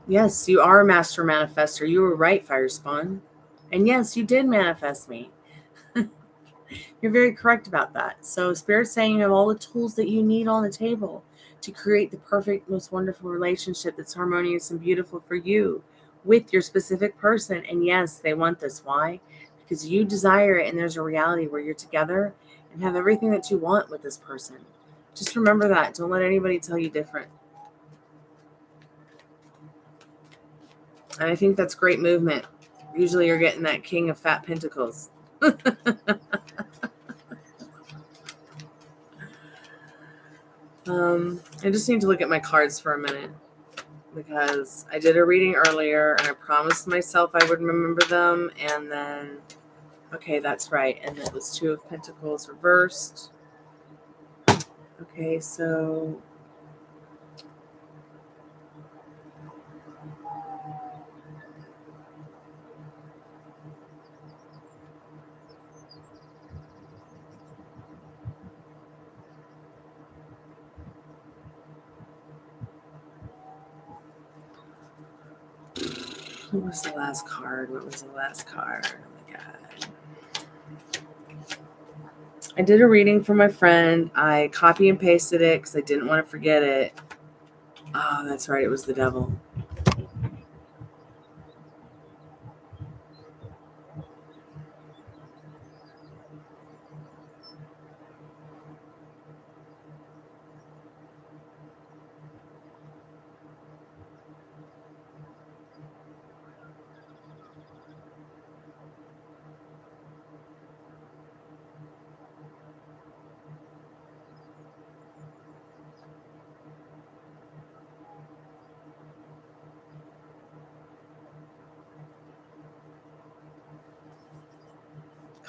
Yes, you are a master manifester. You were right, Firespawn. And yes, you did manifest me. You're very correct about that. So Spirit's saying you have all the tools that you need on the table to create the perfect, most wonderful relationship that's harmonious and beautiful for you with your specific person. And yes, they want this. Why? Because you desire it, and there's a reality where you're together and have everything that you want with this person. Just remember that. Don't let anybody tell you different. And I think that's great movement. Usually you're getting that King of Fat Pentacles. I just need to look at my cards for a minute, because I did a reading earlier and I promised myself I would remember them, and then, okay, that's right, and it was Two of Pentacles reversed. Okay, so what was the last card? Oh my God. I did a reading for my friend. I copy and pasted it because I didn't want to forget it. Oh, that's right. It was the devil.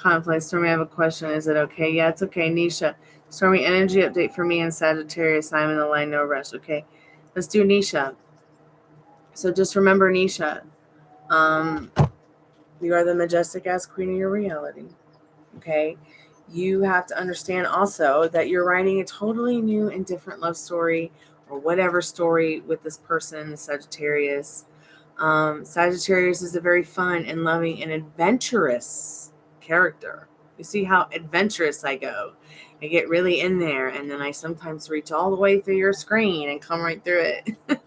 Conflict. Stormy, I have a question. Is it okay? Yeah, it's okay. Nisha. Stormy, energy update for me and Sagittarius. I'm in the line, no rush. Okay. Let's do Nisha. So just remember, Nisha, you are the majestic ass queen of your reality. Okay. You have to understand also that you're writing a totally new and different love story or whatever story with this person, Sagittarius. Sagittarius is a very fun and loving and adventurous character. You see how adventurous I go. I get really in there, and then I sometimes reach all the way through your screen and come right through it.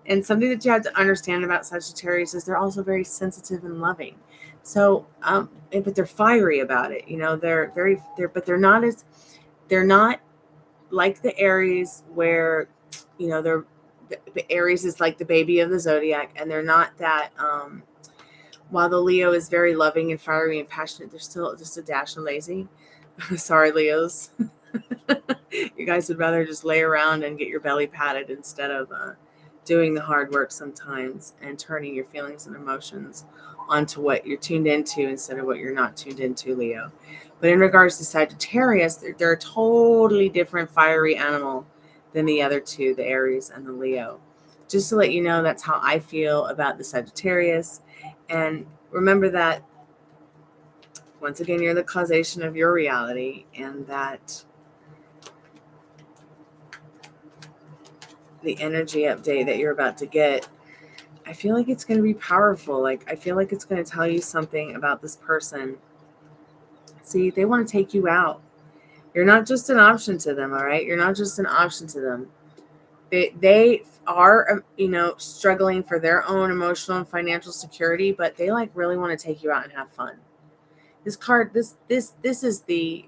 And something that you have to understand about Sagittarius is they're also very sensitive and loving. So, but they're fiery about it. You know, but they're not like the Aries where, you know, the Aries is like the baby of the zodiac, and they're not that. While the Leo is very loving and fiery and passionate, they're still just a dash of lazy. Sorry, Leos. You guys would rather just lay around and get your belly patted instead of doing the hard work sometimes and turning your feelings and emotions onto what you're tuned into instead of what you're not tuned into, Leo. But in regards to Sagittarius, they're a totally different fiery animal than the other two, the Aries and the Leo. Just to let you know, that's how I feel about the Sagittarius. And remember that, once again, you're the causation of your reality, and that the energy update that you're about to get, I feel like it's going to be powerful. Like, I feel like it's going to tell you something about this person. See, they want to take you out. You're not just an option to them, all right? You're not just an option to them. They are, you know, struggling for their own emotional and financial security, but they like really want to take you out and have fun. This card, this is the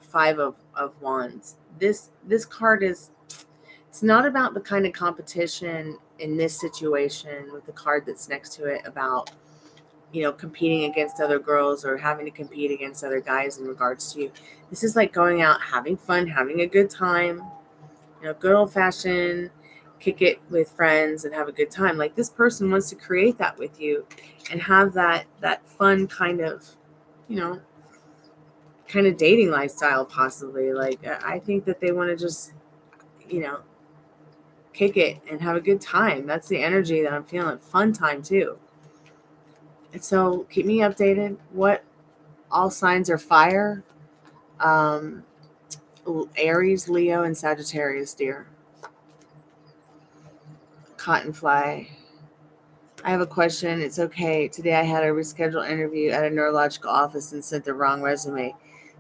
Five of Wands. This card is, it's not about the kind of competition in this situation with the card that's next to it about, you know, competing against other girls or having to compete against other guys in regards to you. This is like going out, having fun, having a good time, you know, good old fashioned kick it with friends and have a good time. Like, this person wants to create that with you and have that fun kind of, you know, kind of dating lifestyle possibly. Like, I think that they want to just, you know, kick it and have a good time. That's the energy that I'm feeling. Fun time too. And so keep me updated. What all signs are fire? Um, Aries, Leo, and Sagittarius, dear. Cottonfly. I have a question. It's okay. Today I had a rescheduled interview at a neurological office and sent the wrong resume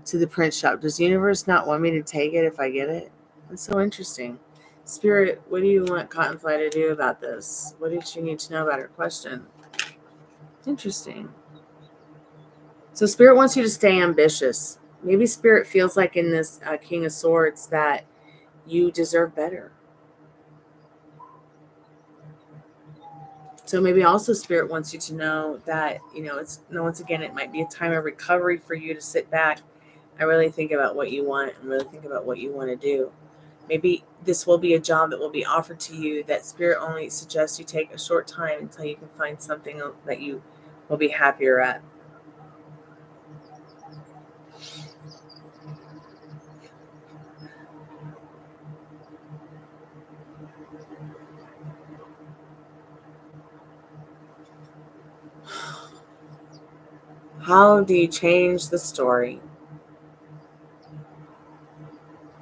to the print shop. Does universe not want me to take it if I get it? That's so interesting. Spirit, what do you want Cottonfly to do about this? What did she need to know about her question? Interesting. So Spirit wants you to stay ambitious. Maybe Spirit feels like in this King of Swords that you deserve better. So maybe also Spirit wants you to know that, you know, it's, once again, it might be a time of recovery for you to sit back and really think about what you want and really think about what you want to do. Maybe this will be a job that will be offered to you that Spirit only suggests you take a short time until you can find something that you will be happier at. How do you change the story?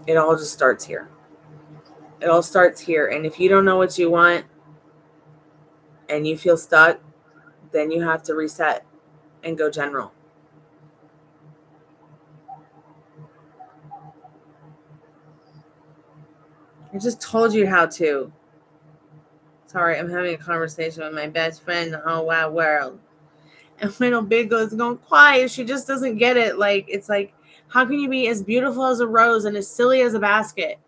It all just starts here. It all starts here. And if you don't know what you want and you feel stuck, then you have to reset and go general. I just told you how to. Sorry, I'm having a conversation with my best friend in the whole wide world. And little Big is going quiet. She just doesn't get it. Like, it's like, how can you be as beautiful as a rose and as silly as a basket?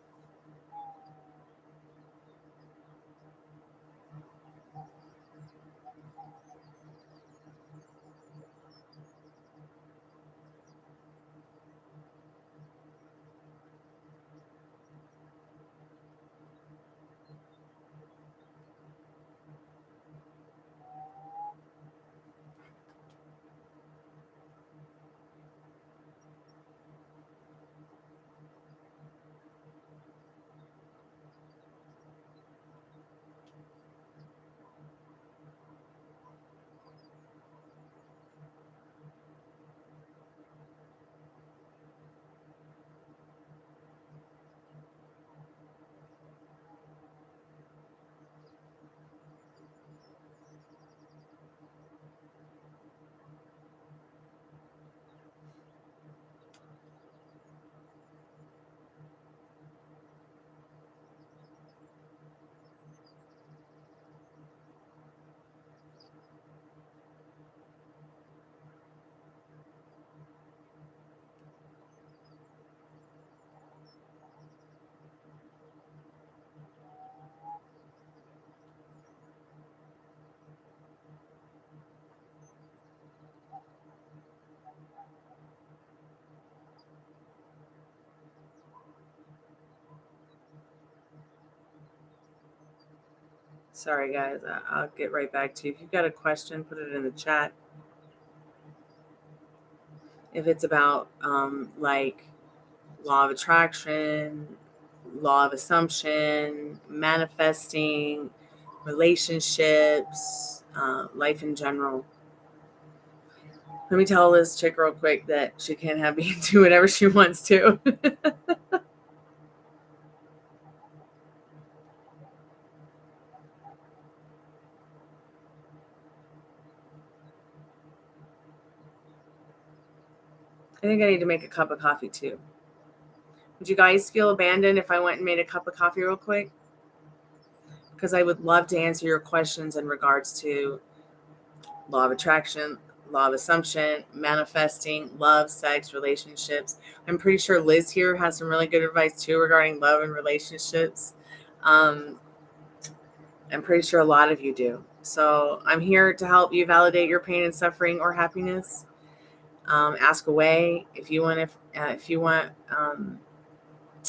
Sorry, guys. I'll get right back to you. If you've got a question, put it in the chat. If it's about like law of attraction, law of assumption, manifesting, relationships, life in general. Let me tell this chick real quick that she can't have me do whatever she wants to. I think I need to make a cup of coffee too. Would you guys feel abandoned if I went and made a cup of coffee real quick? Because I would love to answer your questions in regards to law of attraction, law of assumption, manifesting, love, sex, relationships. I'm pretty sure Liz here has some really good advice too regarding love and relationships. I'm pretty sure a lot of you do. So I'm here to help you validate your pain and suffering or happiness. Ask away if you want. If you want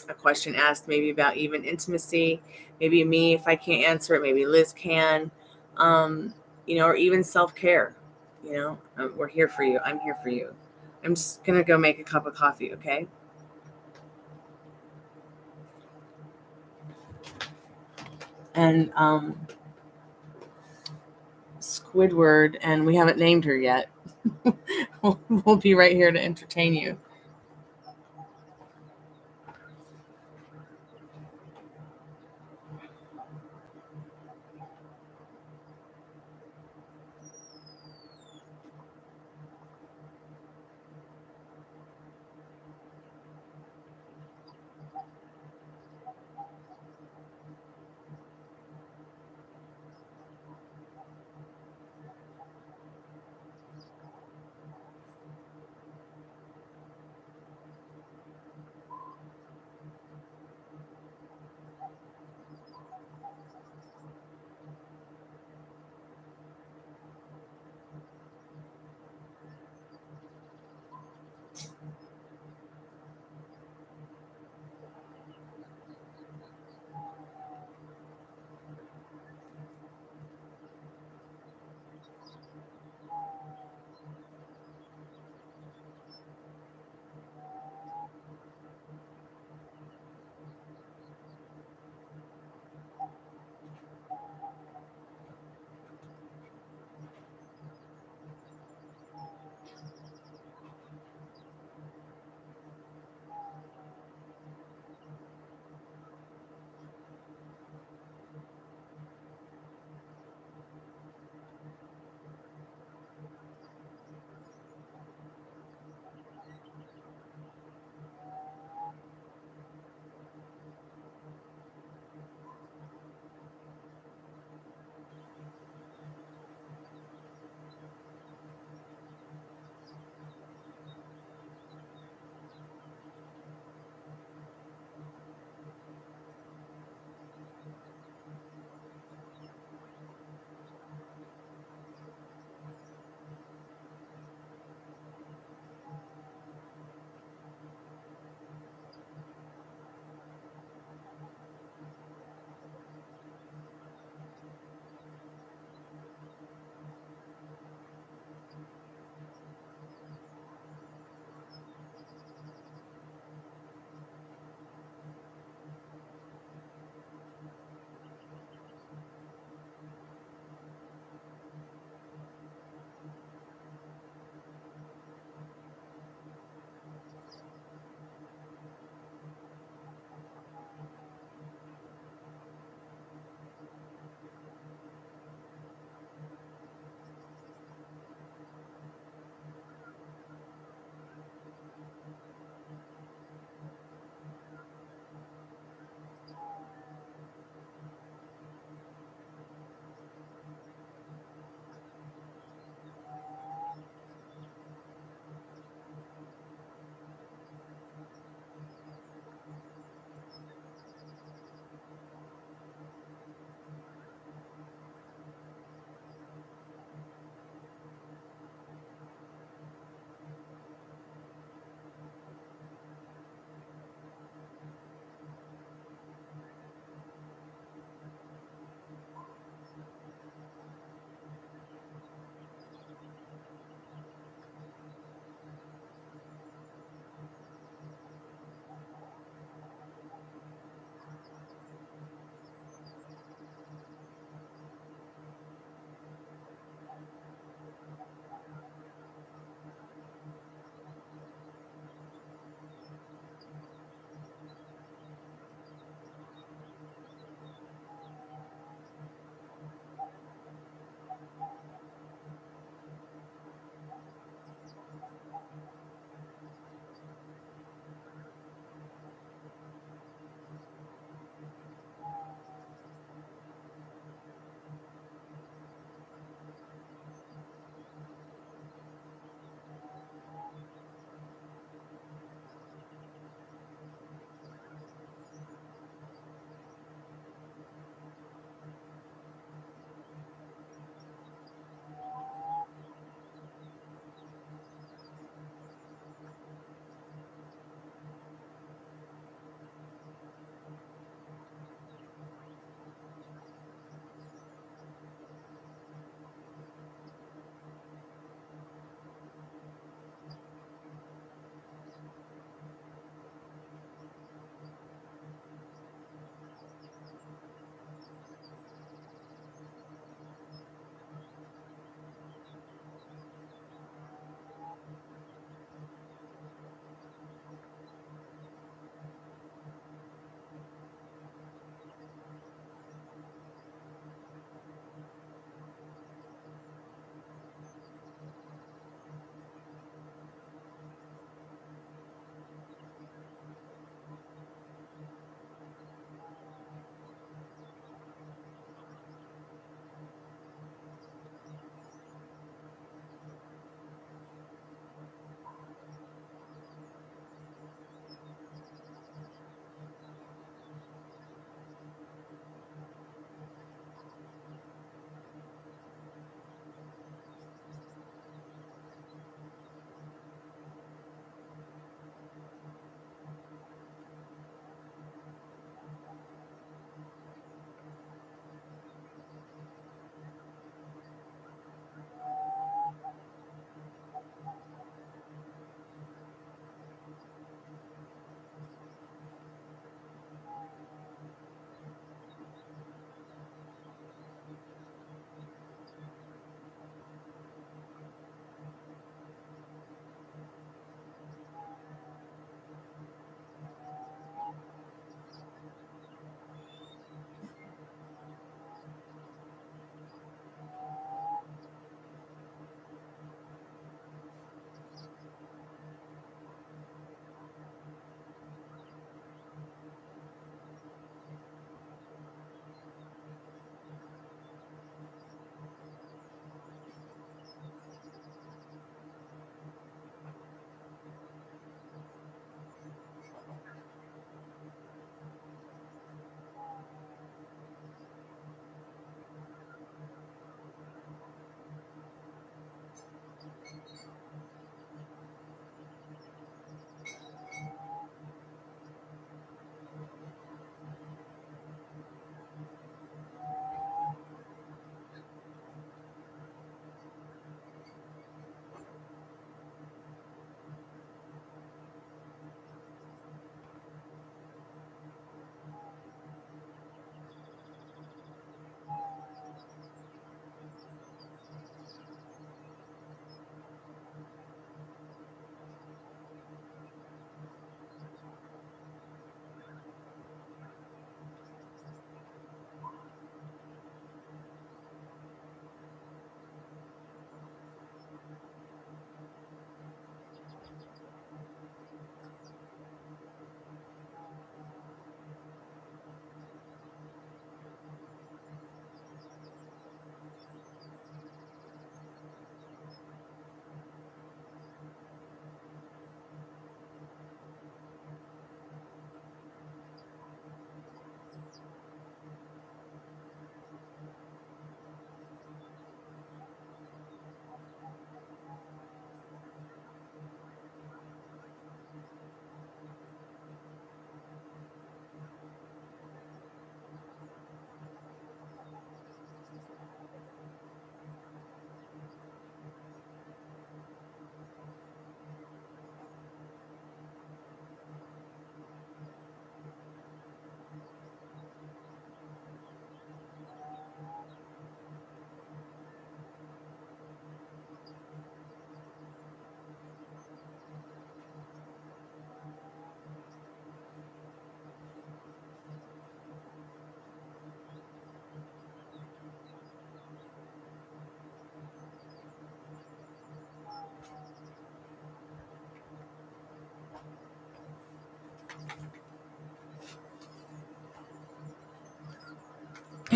a question asked, maybe about even intimacy, maybe me if I can't answer it, maybe Liz can. Or even self-care. We're here for you. I'm here for you. I'm just gonna go make a cup of coffee, okay? And Squidward, and we haven't named her yet. We'll be right here to entertain you.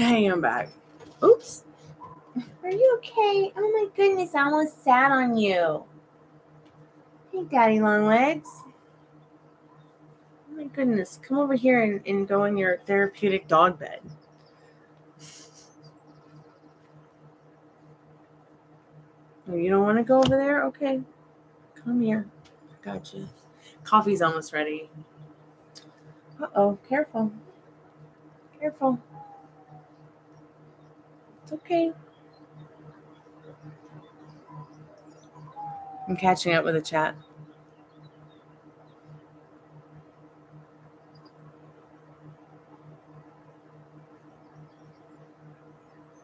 Hey, I'm back. Oops. Are you okay? Oh my goodness, I almost sat on you. Hey, Daddy Long Legs. Oh my goodness. Come over here and go in your therapeutic dog bed. Oh, you don't want to go over there? Okay. Come here. Gotcha. Coffee's almost ready. Uh-oh. Careful. Careful. It's okay. I'm catching up with the chat.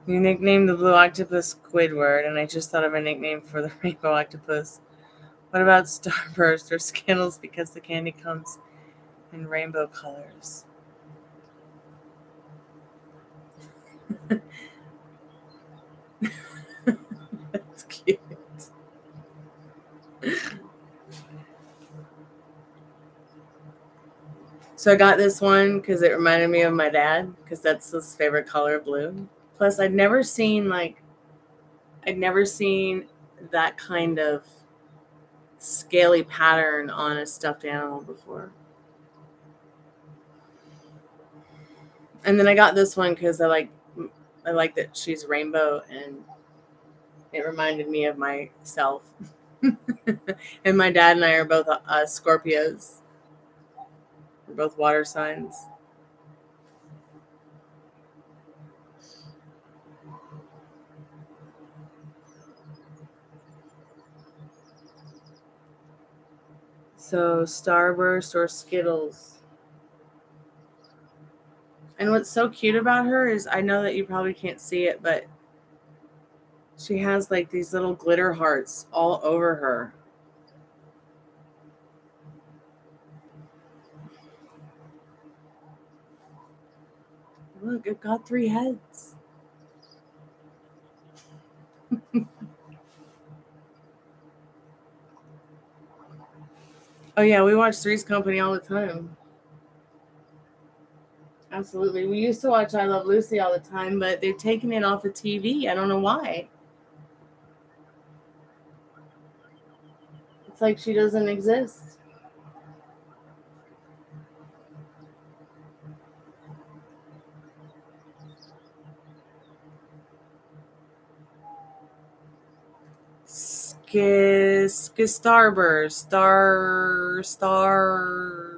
You nicknamed the blue octopus Squidward, and I just thought of a nickname for the rainbow octopus. What about Starburst or Skittles because the candy comes in rainbow colors? That's cute. So I got this one because it reminded me of my dad, because that's his favorite color, blue. Plus, I'd never seen that kind of scaly pattern on a stuffed animal before. And then I got this one because I like that she's rainbow, and it reminded me of myself. And my dad and I are both Scorpios. We're both water signs. So Starburst or Skittles. And what's so cute about her is, I know that you probably can't see it, but she has like these little glitter hearts all over her. Look, it got 3 heads. Oh yeah, we watch Three's Company all the time. Absolutely. We used to watch I Love Lucy all the time, but they've taken it off of TV. I don't know why. It's like she doesn't exist. Starburst,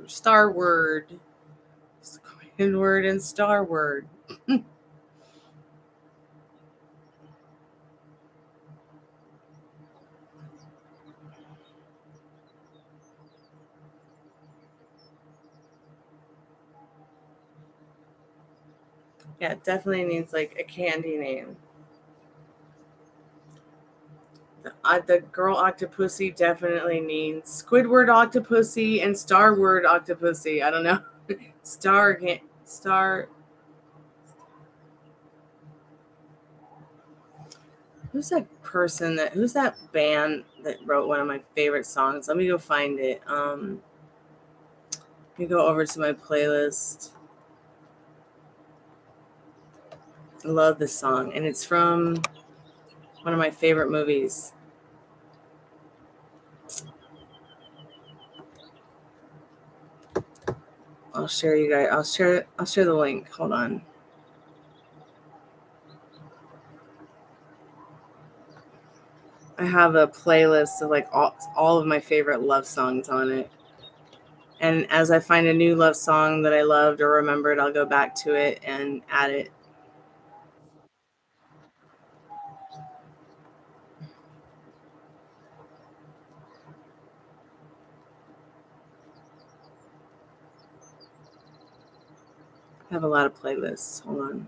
Starward, Squidward, and Starward. Yeah, it definitely needs like a candy name. The girl Octopussy definitely needs Squidward Octopussy and Starward Octopussy. I don't know. Star. Who's that band that wrote one of my favorite songs? Let me go find it. Let me go over to my playlist. I love this song, and it's from one of my favorite movies. I'll share you guys. I'll share the link. Hold on. I have a playlist of like all of my favorite love songs on it. And as I find a new love song that I loved or remembered, I'll go back to it and add it. I have a lot of playlists. Hold on.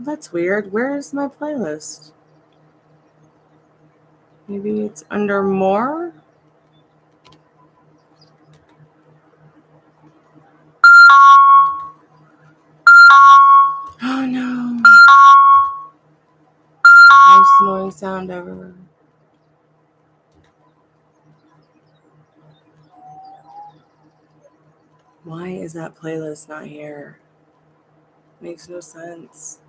That's weird. Where is my playlist? Maybe it's under more? Oh no. Most annoying sound ever. Why is that playlist not here? Makes no sense.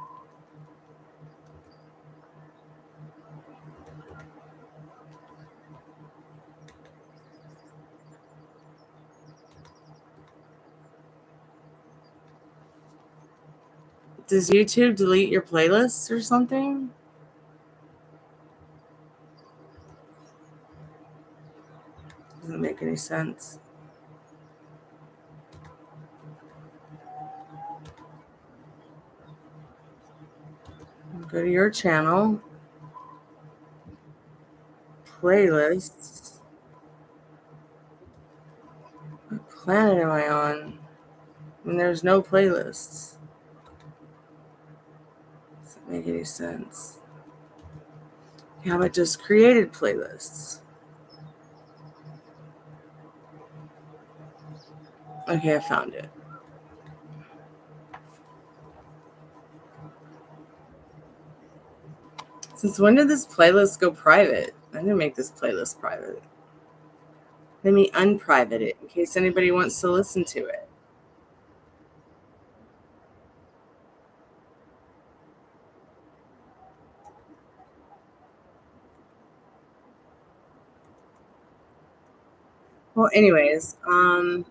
Does YouTube delete your playlists or something? Doesn't make any sense. Go to your channel. Playlists. What planet am I on? And there's no playlists. Doesn't make any sense. How about just created playlists? Okay, I found it. Since when did this playlist go private? I didn't make this playlist private. Let me unprivate it in case anybody wants to listen to it. Well, anyways, I'll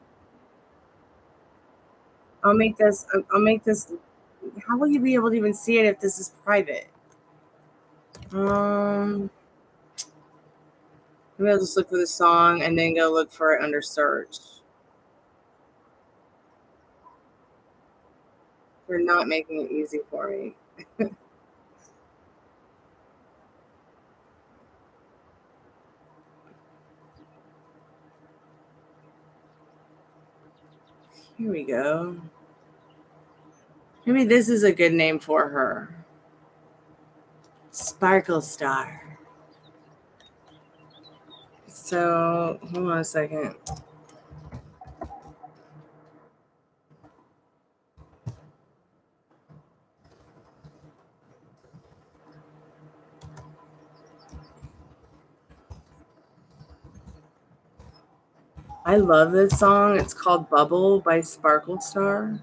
make this. How will you be able to even see it if this is private? Maybe I'll just look for the song and then go look for it under search. They're not making it easy for me. Here we go. Maybe this is a good name for her. Sparkle Star. So, hold on a second. I love this song. It's called Bubble by Sparkle Star.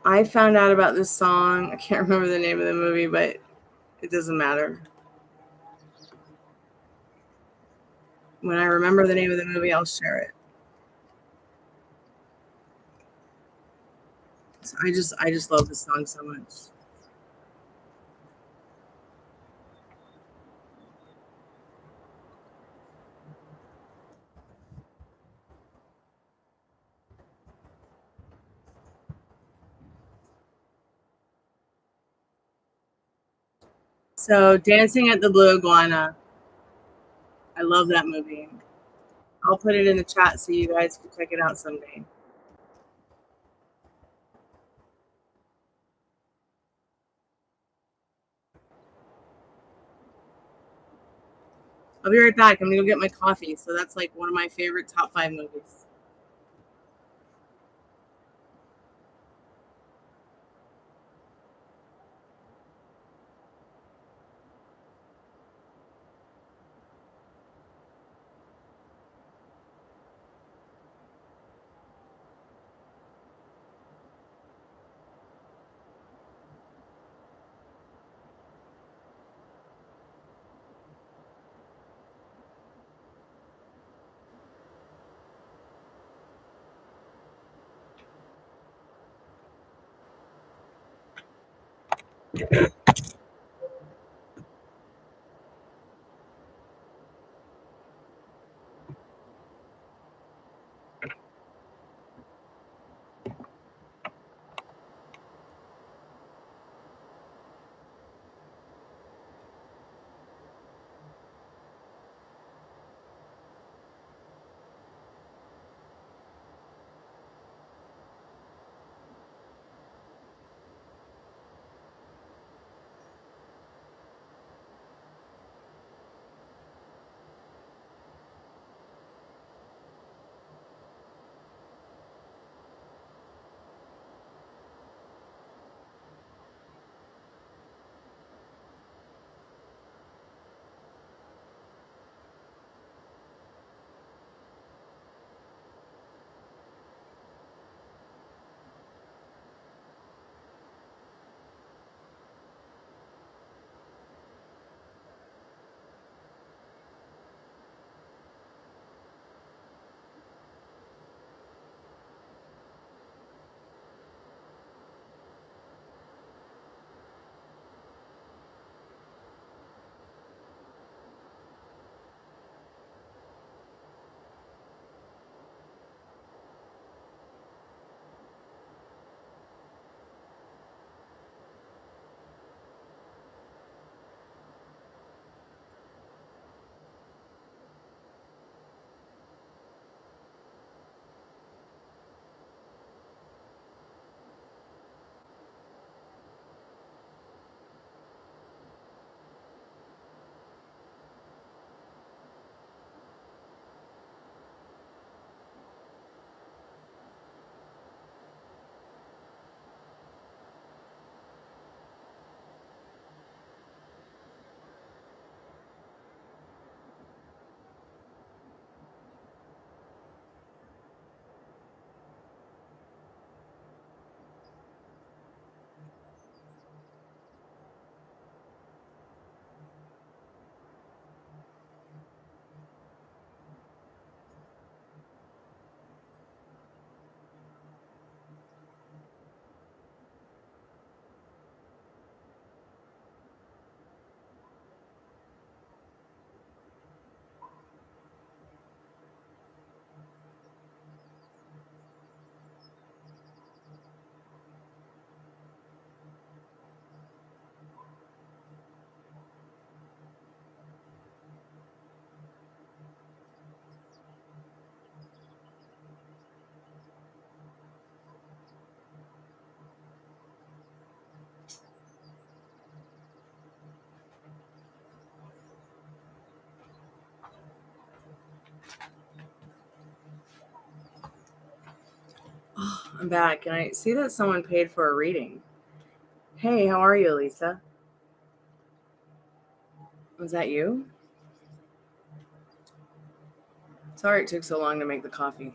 I found out about this song. I can't remember the name of the movie, but it doesn't matter. When I remember the name of the movie, I'll share it. So I just love this song so much. So, Dancing at the Blue Iguana. I love that movie. I'll put it in the chat so you guys can check it out someday. I'll be right back. I'm gonna go get my coffee. So that's like one of my favorite top 5 movies. I'm back, and I see that someone paid for a reading. Hey, how are you, Lisa? Was that you? Sorry it took so long to make the coffee.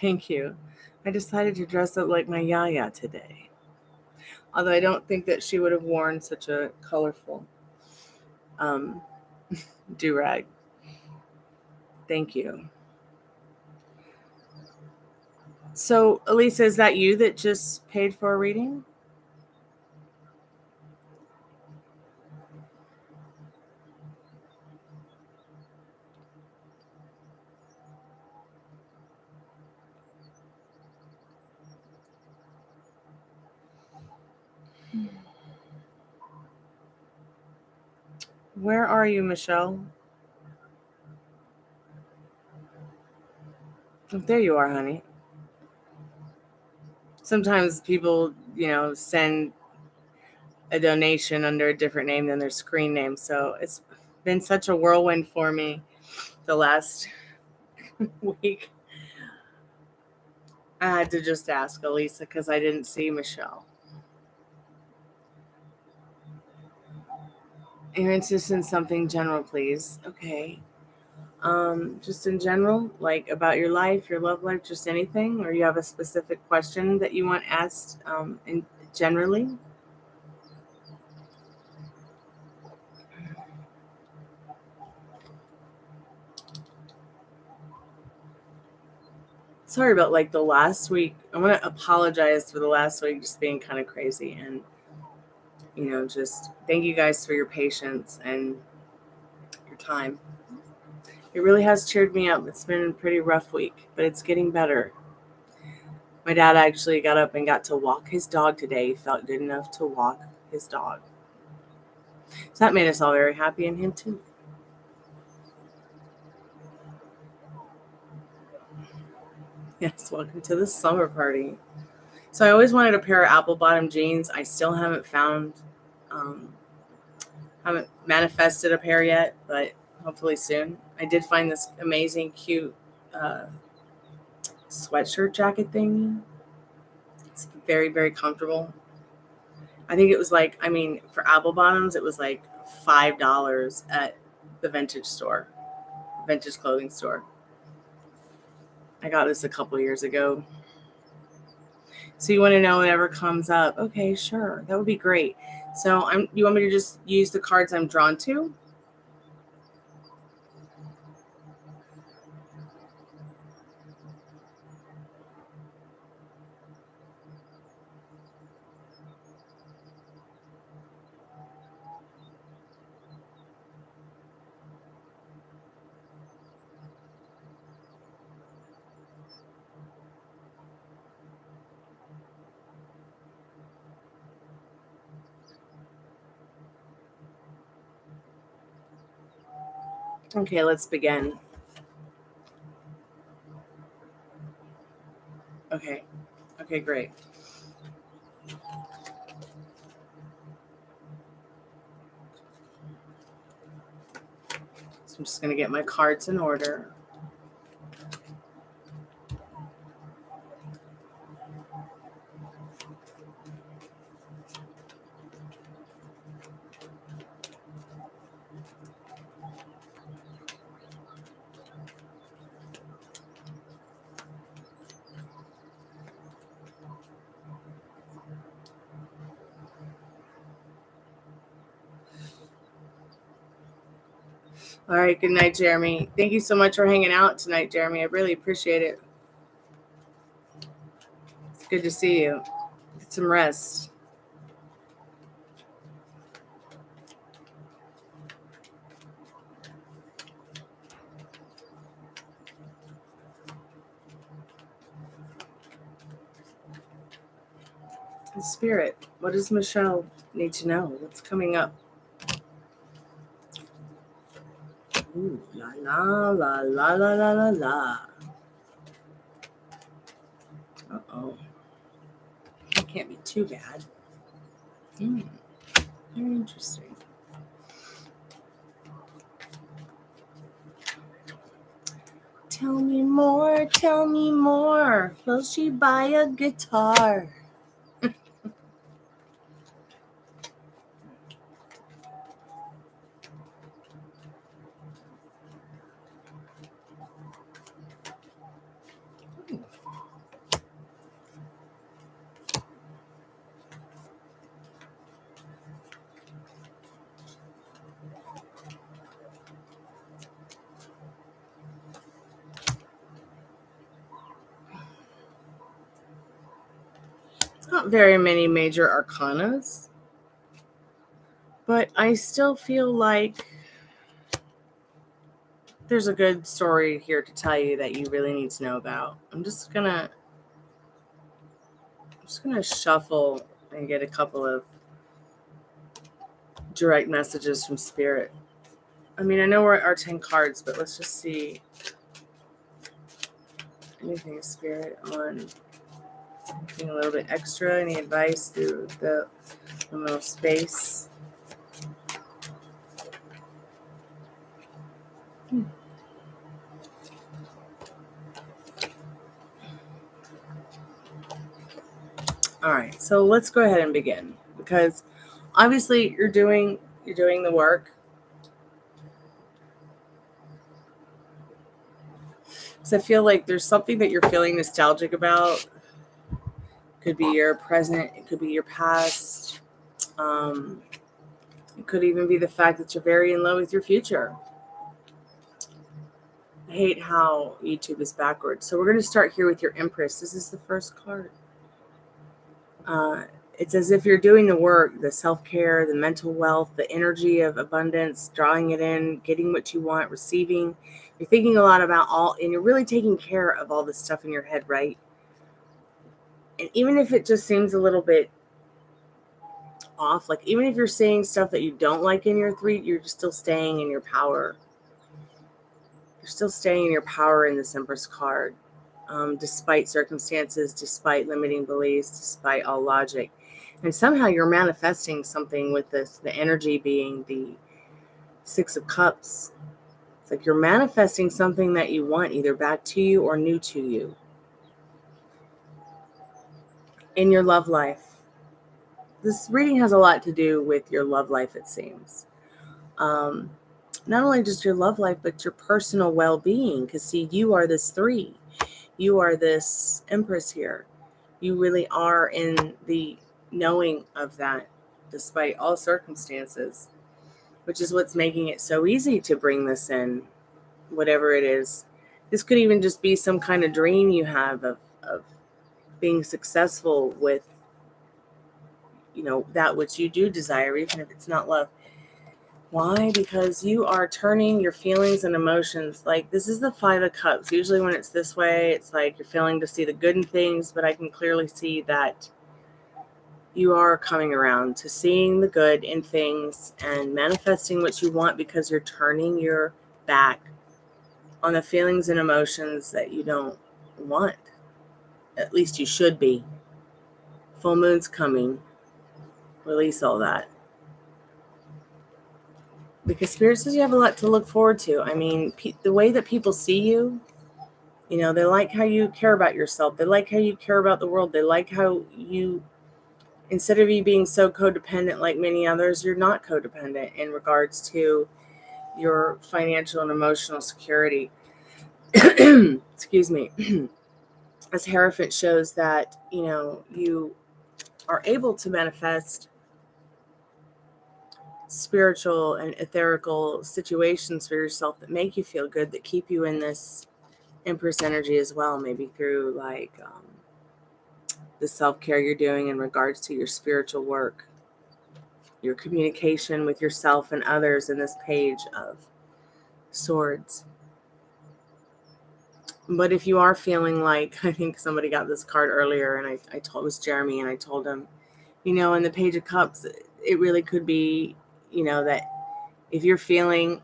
Thank you. I decided to dress up like my Yaya today. Although I don't think that she would have worn such a colorful do-rag. Thank you. So, Elisa, is that you that just paid for a reading? Where are you, Michelle? Oh, there you are, honey. Sometimes people, send a donation under a different name than their screen name. So it's been such a whirlwind for me the last week. I had to just ask Elisa because I didn't see Michelle. You're interested in something general, please. Okay. Just in general, like about your life, your love life, just anything, or you have a specific question that you want asked in generally? Sorry about like the last week. I want to apologize for the last week just being kind of crazy, and just thank you guys for your patience and your time. It really has cheered me up. It's been a pretty rough week, but it's getting better. My dad actually got up and got to walk his dog today. He felt good enough to walk his dog. So that made us all very happy, and him too. Yes, welcome to the summer party. So I always wanted a pair of apple bottom jeans. I still haven't found, haven't manifested a pair yet, but hopefully soon. I did find this amazing, cute sweatshirt jacket thing. It's very, very comfortable. I think it was like, for apple bottoms, it was like $5 at the vintage clothing store. I got this a couple years ago. So you want to know whatever comes up? Okay, sure, that would be great. So you want me to just use the cards I'm drawn to? Okay, let's begin. Okay, great. So I'm just going to get my cards in order. All right, good night, Jeremy. Thank you so much for hanging out tonight, Jeremy. I really appreciate it. It's good to see you. Get some rest. Spirit, what does Michelle need to know? What's coming up? Ooh, la la la la la la la la. Uh-oh. That can't be too bad. Very interesting. Tell me more, tell me more. Will she buy a guitar? Not very many major arcanas, but I still feel like there's a good story here to tell you that you really need to know about. I'm just gonna shuffle and get a couple of direct messages from Spirit. I mean, I know we're at our 10 cards, but let's just see anything Spirit on anything a little bit extra, any advice through the liminal space. All right, so let's go ahead and begin, because obviously you're doing the work. So I feel like there's something that you're feeling nostalgic about. Could be your present, it could be your past. It could even be the fact that you're very in love with your future. I hate how YouTube is backwards. So we're going to start here with your Empress. This is the first card. It's as if you're doing the work, the self-care, the mental wealth, the energy of abundance, drawing it in, getting what you want, receiving. You're thinking a lot about all, and you're really taking care of all this stuff in your head, right? And even if it just seems a little bit off, like even if you're saying stuff that you don't like in your 3, you're still staying in your power. You're still staying in your power in this Empress card, despite circumstances, despite limiting beliefs, despite all logic. And somehow you're manifesting something with this, the energy being the 6 of Cups. It's like you're manifesting something that you want, either back to you or new to you in your love life. This reading has a lot to do with your love life, it seems. Not only just your love life, but your personal well-being. Because see, you are this 3. You are this Empress here. You really are in the knowing of that, despite all circumstances, which is what's making it so easy to bring this in, whatever it is. This could even just be some kind of dream you have of being successful with, that which you do desire, even if it's not love. Why? Because you are turning your feelings and emotions. Like, this is the 5 of Cups. Usually when it's this way, it's like you're failing to see the good in things, but I can clearly see that you are coming around to seeing the good in things and manifesting what you want, because you're turning your back on the feelings and emotions that you don't want. At least you should be. Full moon's coming. Release all that. Because Spirit says you have a lot to look forward to. I mean, the way that people see you, they like how you care about yourself. They like how you care about the world. They like how you, instead of you being so codependent like many others, you're not codependent in regards to your financial and emotional security. Excuse me. As Hierophant shows that, you are able to manifest spiritual and etherical situations for yourself that make you feel good, that keep you in this Empress energy as well, maybe through like the self-care you're doing in regards to your spiritual work, your communication with yourself and others in this Page of Swords. But if you are feeling like, I think somebody got this card earlier, and I told, it was Jeremy, and I told him, in the Page of Cups, it really could be, that if you're feeling,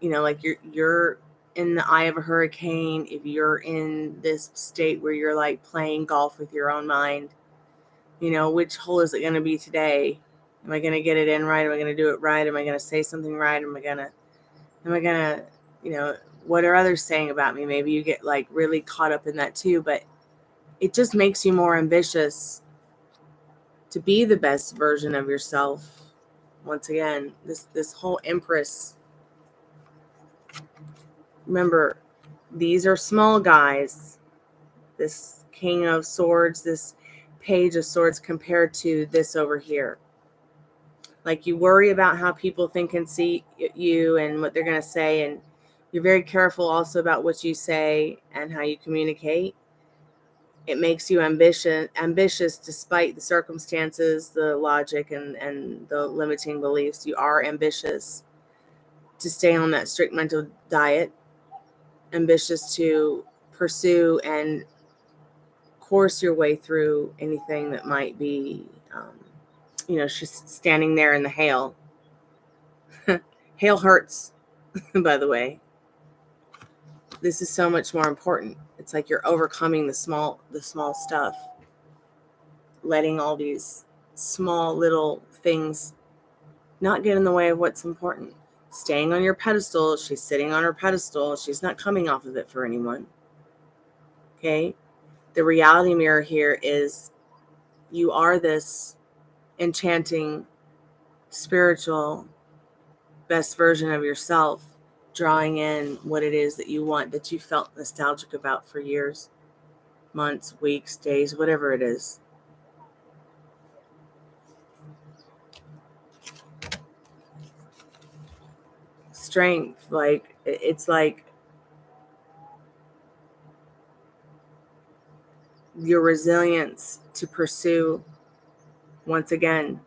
like you're in the eye of a hurricane, if you're in this state where you're like playing golf with your own mind, you know, which hole is it going to be today? Am I going to get it in right? Am I going to do it right? Am I going to say something right? Am I going to, you know, what are others saying about me? Maybe you get like really caught up in that too, but it just makes you more ambitious to be the best version of yourself. Once again, this whole Empress, remember, these are small guys. This King of Swords, this Page of Swords compared to this over here. Like, you worry about how people think and see you and what they're going to say, and you're very careful also about what you say and how you communicate. It makes you ambitious despite the circumstances, the logic, and the limiting beliefs. You are ambitious to stay on that strict mental diet, ambitious to pursue and course your way through anything that might be, you know, she's standing there in the hail. Hail hurts, by the way. This is so much more important. It's like you're overcoming the small stuff, letting all these small little things not get in the way of what's important. Staying on your pedestal. She's sitting on her pedestal. She's not coming off of it for anyone. Okay? The reality mirror here is you are this enchanting, spiritual, best version of yourself, drawing in what it is that you want, that you felt nostalgic about for years, months, weeks, days, whatever it is. Strength, like, it's like your resilience to pursue, once again,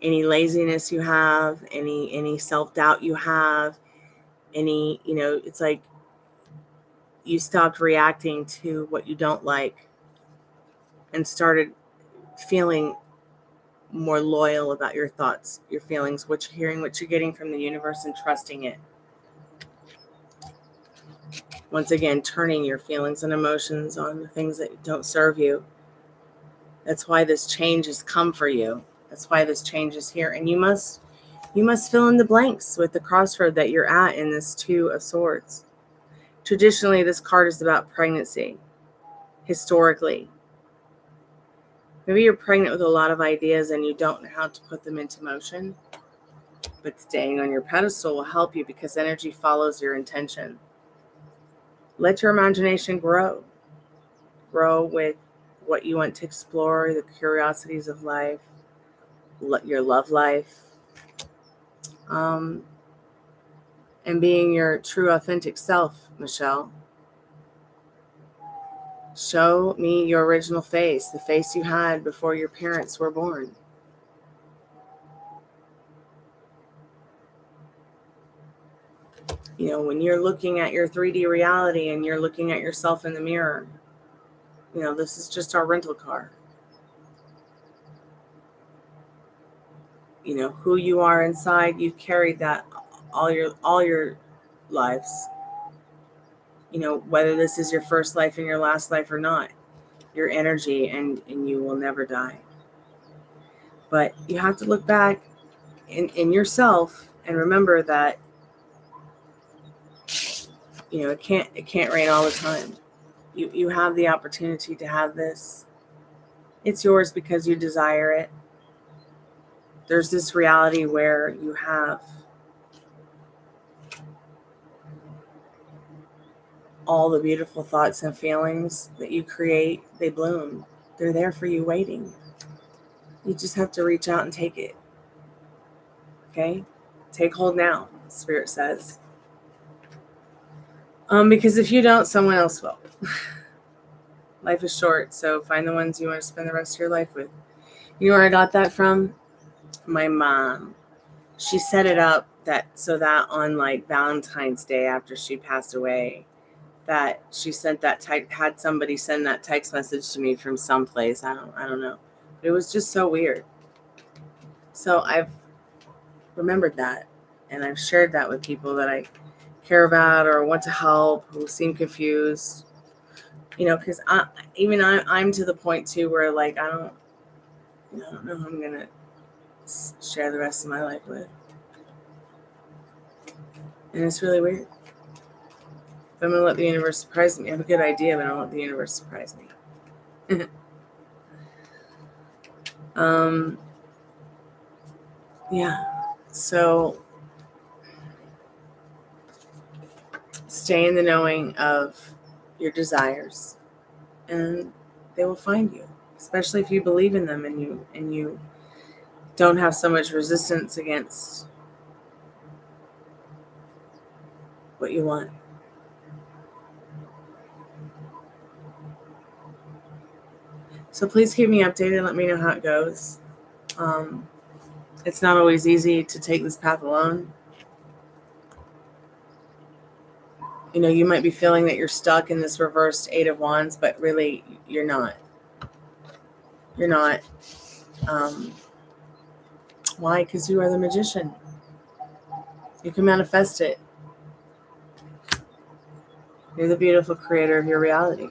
any laziness you have, any self-doubt you have, any, you know, it's like you stopped reacting to what you don't like and started feeling more loyal about your thoughts, your feelings, what you're hearing, what you're getting from the universe, and trusting it. Once again, turning your feelings and emotions on the things that don't serve you. That's why this change has come for you. That's why this change is here. And you must fill in the blanks with the crossroad that you're at in this Two of Swords. Traditionally, this card is about pregnancy. Historically, maybe you're pregnant with a lot of ideas and you don't know how to put them into motion. But staying on your pedestal will help you, because energy follows your intention. Let your imagination grow. Grow with what you want to explore, the curiosities of life, your love life, and being your true, authentic self, Michelle. Show me your original face, the face you had before your parents were born. You know, when you're looking at your 3D reality and you're looking at yourself in the mirror, you know, this is just our rental car. You know, who you are inside, you've carried that all your lives. You know, whether this is your first life and your last life or not, your energy, and you will never die. But you have to look back in yourself and remember that, you know, it can't rain all the time. You have the opportunity to have this. It's yours because you desire it. There's this reality where you have all the beautiful thoughts and feelings that you create. They bloom. They're there for you waiting. You just have to reach out and take it. Okay? Take hold now, Spirit says. Because if you don't, someone else will. Life is short, so find the ones you want to spend the rest of your life with. You know where I got that from? My mom. She set it up so that on like Valentine's Day after she passed away, that she sent that had somebody send that text message to me from someplace. I don't know. But it was just so weird. So I've remembered that, and I've shared that with people that I care about or want to help, who seem confused. Because I'm to the point too where like I don't know who I'm gonna share the rest of my life with, and it's really weird. But I'm gonna let the universe surprise me. I have a good idea, but I'll let the universe surprise me. Yeah. So stay in the knowing of your desires, and they will find you. Especially if you believe in them and you don't have so much resistance against what you want. So please keep me updated. Let me know how it goes. It's not always easy to take this path alone. You might be feeling that you're stuck in this reversed 8 of Wands, but really you're not. You're not. Why? Because you are the magician. You can manifest it. You're the beautiful creator of your reality.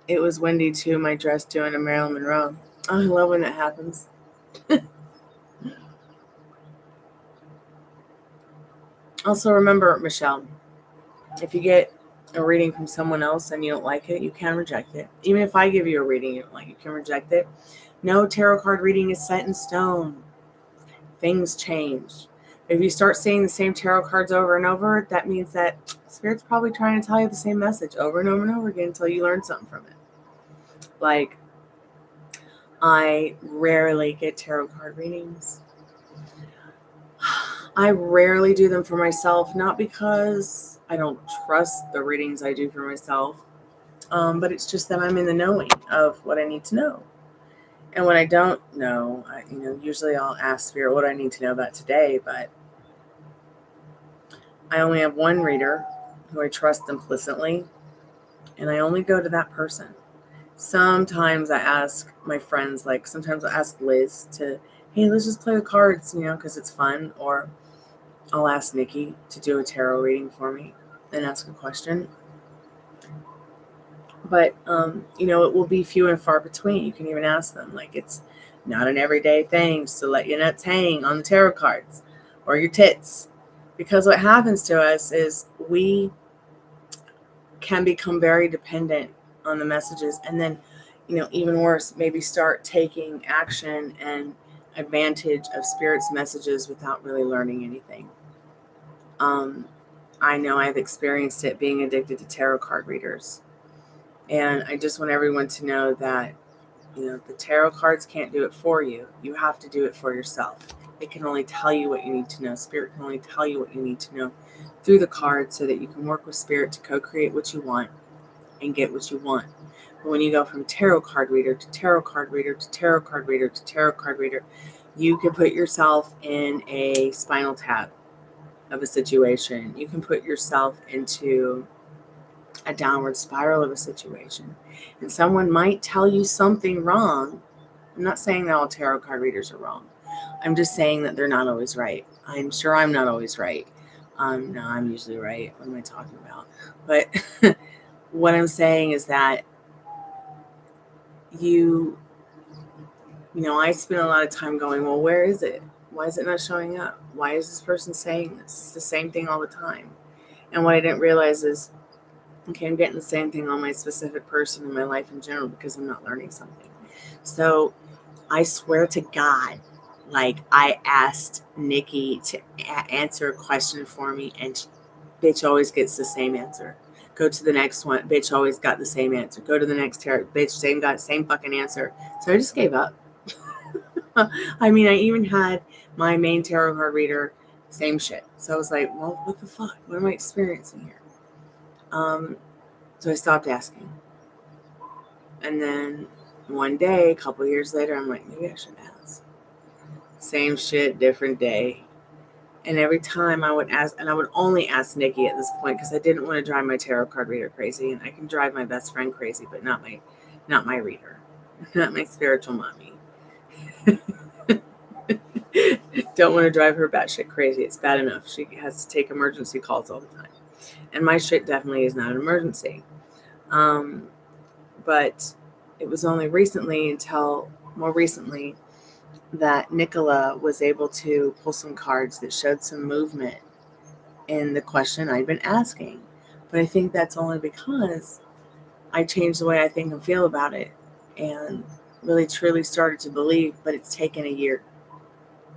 It was windy too, my dress doing a Marilyn Monroe. Oh, I love when that happens. Also remember, Michelle, if you get a reading from someone else and you don't like it, you can reject it. Even if I give you a reading you don't like, you can reject it. No tarot card reading is set in stone. Things change. If you start seeing the same tarot cards over and over, that means that Spirit's probably trying to tell you the same message over and over and over again until you learn something from it. Like, I rarely get tarot card readings. I rarely do them for myself, not because I don't trust the readings I do for myself, but it's just that I'm in the knowing of what I need to know. And when I don't know, usually I'll ask Spirit what I need to know about today, but I only have one reader who I trust implicitly, and I only go to that person. Sometimes I ask my friends, like sometimes I'll ask Liz to, hey, let's just play the cards, because it's fun, or I'll ask Nikki to do a tarot reading for me and ask a question. But, it will be few and far between. You can even ask them. Like, it's not an everyday thing just to let your nuts hang on the tarot cards or your tits. Because what happens to us is we can become very dependent on the messages. And then, even worse, maybe start taking action and advantage of Spirit's messages without really learning anything. I know I've experienced it being addicted to tarot card readers. And I just want everyone to know that, the tarot cards can't do it for you. You have to do it for yourself. It can only tell you what you need to know. Spirit can only tell you what you need to know through the cards so that you can work with Spirit to co-create what you want and get what you want. But when you go from tarot card reader to tarot card reader to tarot card reader to tarot card reader, you can put yourself in a spinal tap of a situation. You can put yourself into a downward spiral of a situation. And someone might tell you something wrong. I'm not saying that all tarot card readers are wrong. I'm just saying that they're not always right. I'm sure I'm not always right. No, I'm usually right. What am I talking about? But what I'm saying is that I spend a lot of time going, well, where is it? Why is it not showing up? Why is this person saying this? It's the same thing all the time. And what I didn't realize is, okay, I'm getting the same thing on my specific person in my life in general because I'm not learning something. So I swear to God, like I asked Nikki to answer a question for me and bitch always gets the same answer. Go to the next one. Bitch always got the same answer. Go to the next tarot. Bitch, same fucking answer. So I just gave up. I mean, I even had my main tarot card reader, same shit. So I was like, well, what the fuck? What am I experiencing here? So I stopped asking. And then one day, a couple years later, I'm like, maybe I should ask. Same shit, different day. And every time I would ask, and I would only ask Nikki at this point because I didn't want to drive my tarot card reader crazy. And I can drive my best friend crazy, but not my Not my reader. Not my spiritual mommy. Don't want to drive her batshit crazy. It's bad enough. She has to take emergency calls all the time. And my shit definitely is not an emergency. But it was only more recently, that Nicola was able to pull some cards that showed some movement in the question I'd been asking. But I think that's only because I changed the way I think and feel about it and really truly started to believe, but it's taken a year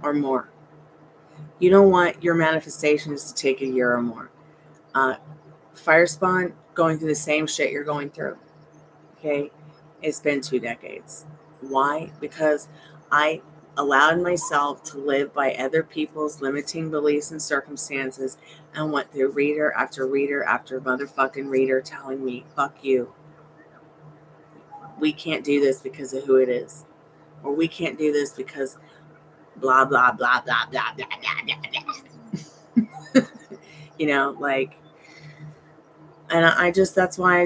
or more. You don't want your manifestations to take a year or more. Fire Spawn, going through the same shit you're going through. Okay? It's been 2 decades. Why? Because I allowed myself to live by other people's limiting beliefs and circumstances and went through reader after reader after motherfucking reader telling me, fuck you. We can't do this because of who it is. Or we can't do this because blah, blah, blah, blah, blah, blah, blah, blah, blah. You know, like, and that's why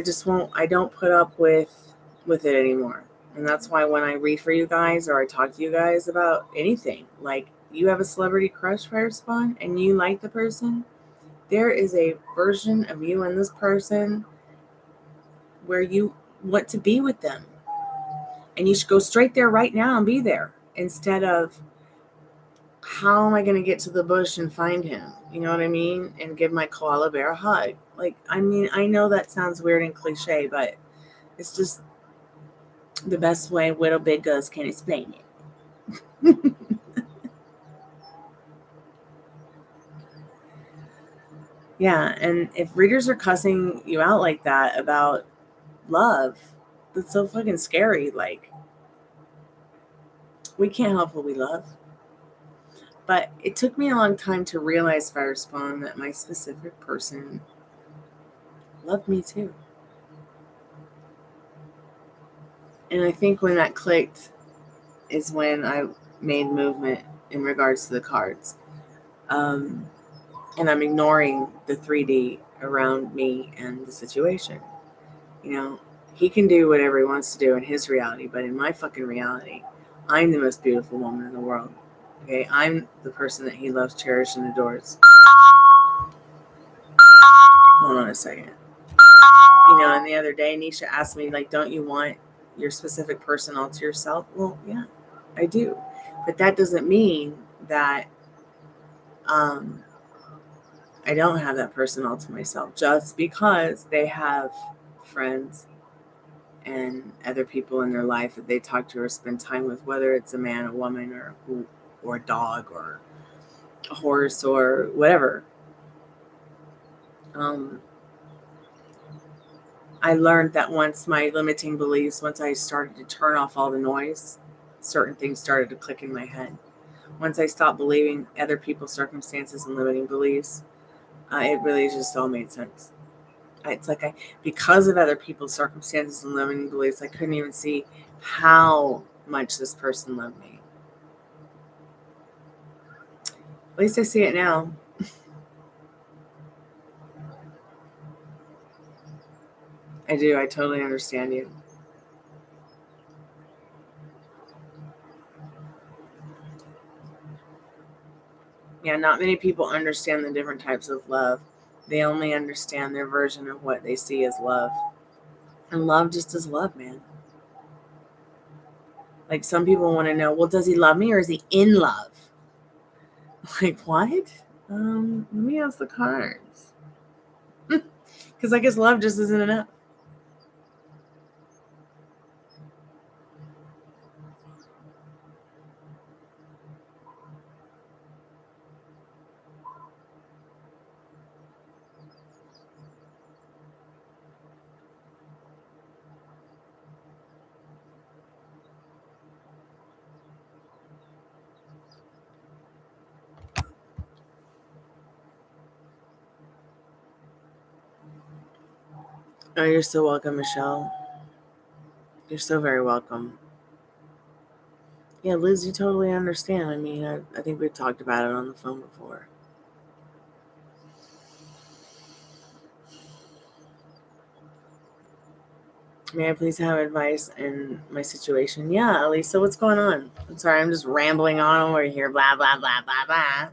I don't put up with it anymore. And that's why when I read for you guys or I talk to you guys about anything, like you have a celebrity crush, Fire Spawn, and you like the person, there is a version of you and this person where you want to be with them. And you should go straight there right now and be there instead of, how am I going to get to the bush and find him? You know what I mean? And give my koala bear a hug. Like, I mean, I know that sounds weird and cliche, but it's just the best way Widow Big Guns can explain it. Yeah, and if readers are cussing you out like that about love, that's so fucking scary. Like, we can't help what we love. But it took me a long time to realize, Fire Spawn, that my specific person loved me too. And I think when that clicked is when I made movement in regards to the cards. And I'm ignoring the 3D around me and the situation. You know, he can do whatever he wants to do in his reality, but in my fucking reality, I'm the most beautiful woman in the world. Okay, I'm the person that he loves, cherishes, and adores. Hold on a second. You know, and the other day, Nisha asked me, like, don't you want your specific person all to yourself? Well, yeah, I do. But that doesn't mean that I don't have that person all to myself, just because they have friends and other people in their life that they talk to or spend time with, whether it's a man, a woman, or a dog, or a horse, or whatever. I learned that once my limiting beliefs, once I started to turn off all the noise, certain things started to click in my head. Once I stopped believing other people's circumstances and limiting beliefs, it really just all made sense. It's like because of other people's circumstances and limiting beliefs, I couldn't even see how much this person loved me. At least I see it now. I do. I totally understand you. Yeah, not many people understand the different types of love. They only understand their version of what they see as love. And love just is love, man. Like, some people want to know, well, does he love me or is he in love? Like, what? Let me ask the cards. Because I guess love just isn't enough. Oh, you're so welcome, Michelle. You're so very welcome. Yeah, Liz, you totally understand. I mean, I think we've talked about it on the phone before. May I please have advice in my situation? Yeah, Elisa, what's going on? I'm sorry, I'm just rambling on over here, blah, blah, blah, blah, blah.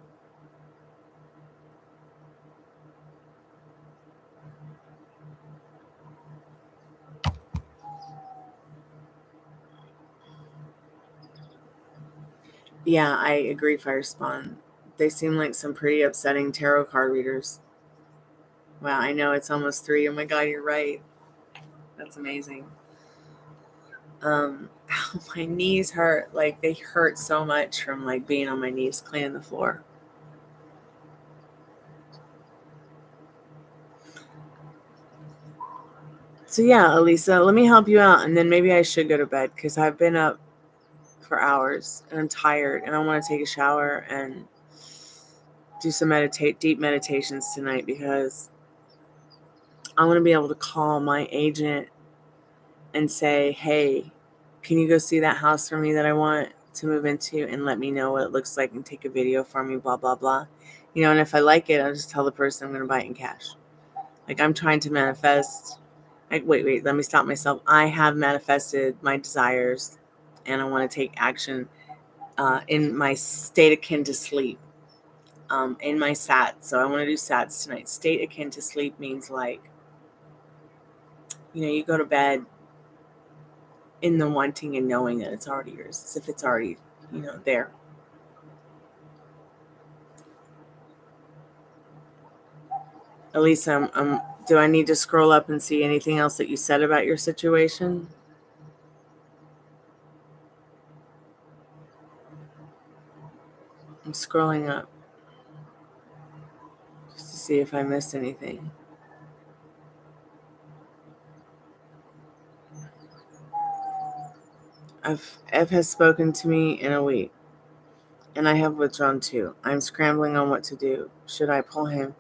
Yeah, I agree, Firespawn. They seem like some pretty upsetting tarot card readers. Wow, I know it's almost 3. Oh my God, you're right. That's amazing. My knees hurt. Like, they hurt so much from like being on my knees cleaning the floor. So yeah, Elisa, let me help you out, and then maybe I should go to bed because I've been up for hours and I'm tired and I want to take a shower and do some deep meditations tonight because I want to be able to call my agent and say, hey, can you go see that house for me that I want to move into and let me know what it looks like and take a video for me, blah, blah, blah. You know, and if I like it, I'll just tell the person I'm going to buy it in cash. Like, I'm trying to manifest. Wait, let me stop myself. I have manifested my desires and I want to take action in my state akin to sleep, in my SATs. So I want to do SATs tonight. State akin to sleep means like, you know, you go to bed in the wanting and knowing that it's already yours, as if it's already, you know, there. Elisa, do I need to scroll up and see anything else that you said about your situation? I'm scrolling up just to see if I missed anything. Ev has spoken to me in a week, and I have withdrawn too. I'm scrambling on what to do. Should I pull him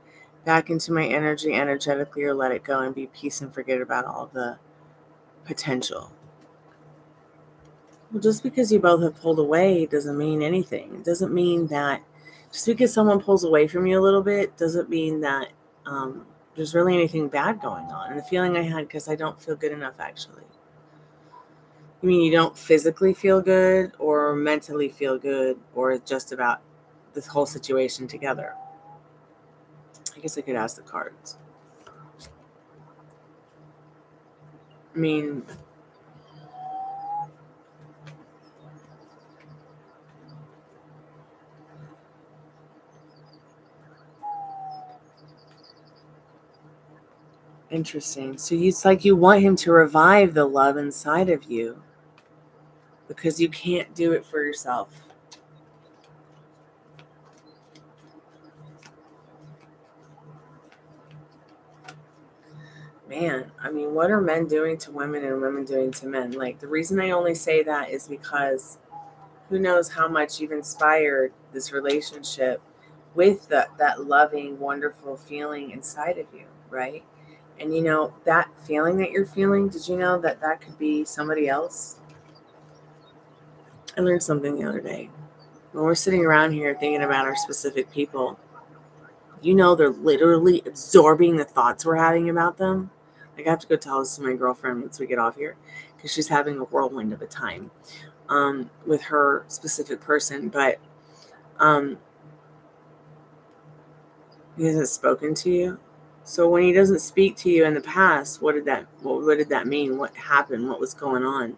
back into my energy energetically or let it go and be peace and forget about all the potential? Well, just because you both have pulled away doesn't mean anything. It doesn't mean that just because someone pulls away from you a little bit doesn't mean that there's really anything bad going on. And the feeling I had, because I don't feel good enough, actually. You mean you don't physically feel good or mentally feel good or just about this whole situation together? I guess I could ask the cards. I mean, interesting. So it's like you want him to revive the love inside of you because you can't do it for yourself. Man, I mean, what are men doing to women and women doing to men? Like, the reason I only say that is because who knows how much you've inspired this relationship with that loving, wonderful feeling inside of you, right? And you know, that feeling that you're feeling, did you know that that could be somebody else? I learned something the other day. When we're sitting around here thinking about our specific people, you know, they're literally absorbing the thoughts we're having about them. Like, I have to go tell this to my girlfriend once we get off here because she's having a whirlwind of a time with her specific person. But he hasn't spoken to you. So when he doesn't speak to you in the past, what did that mean? What happened? What was going on?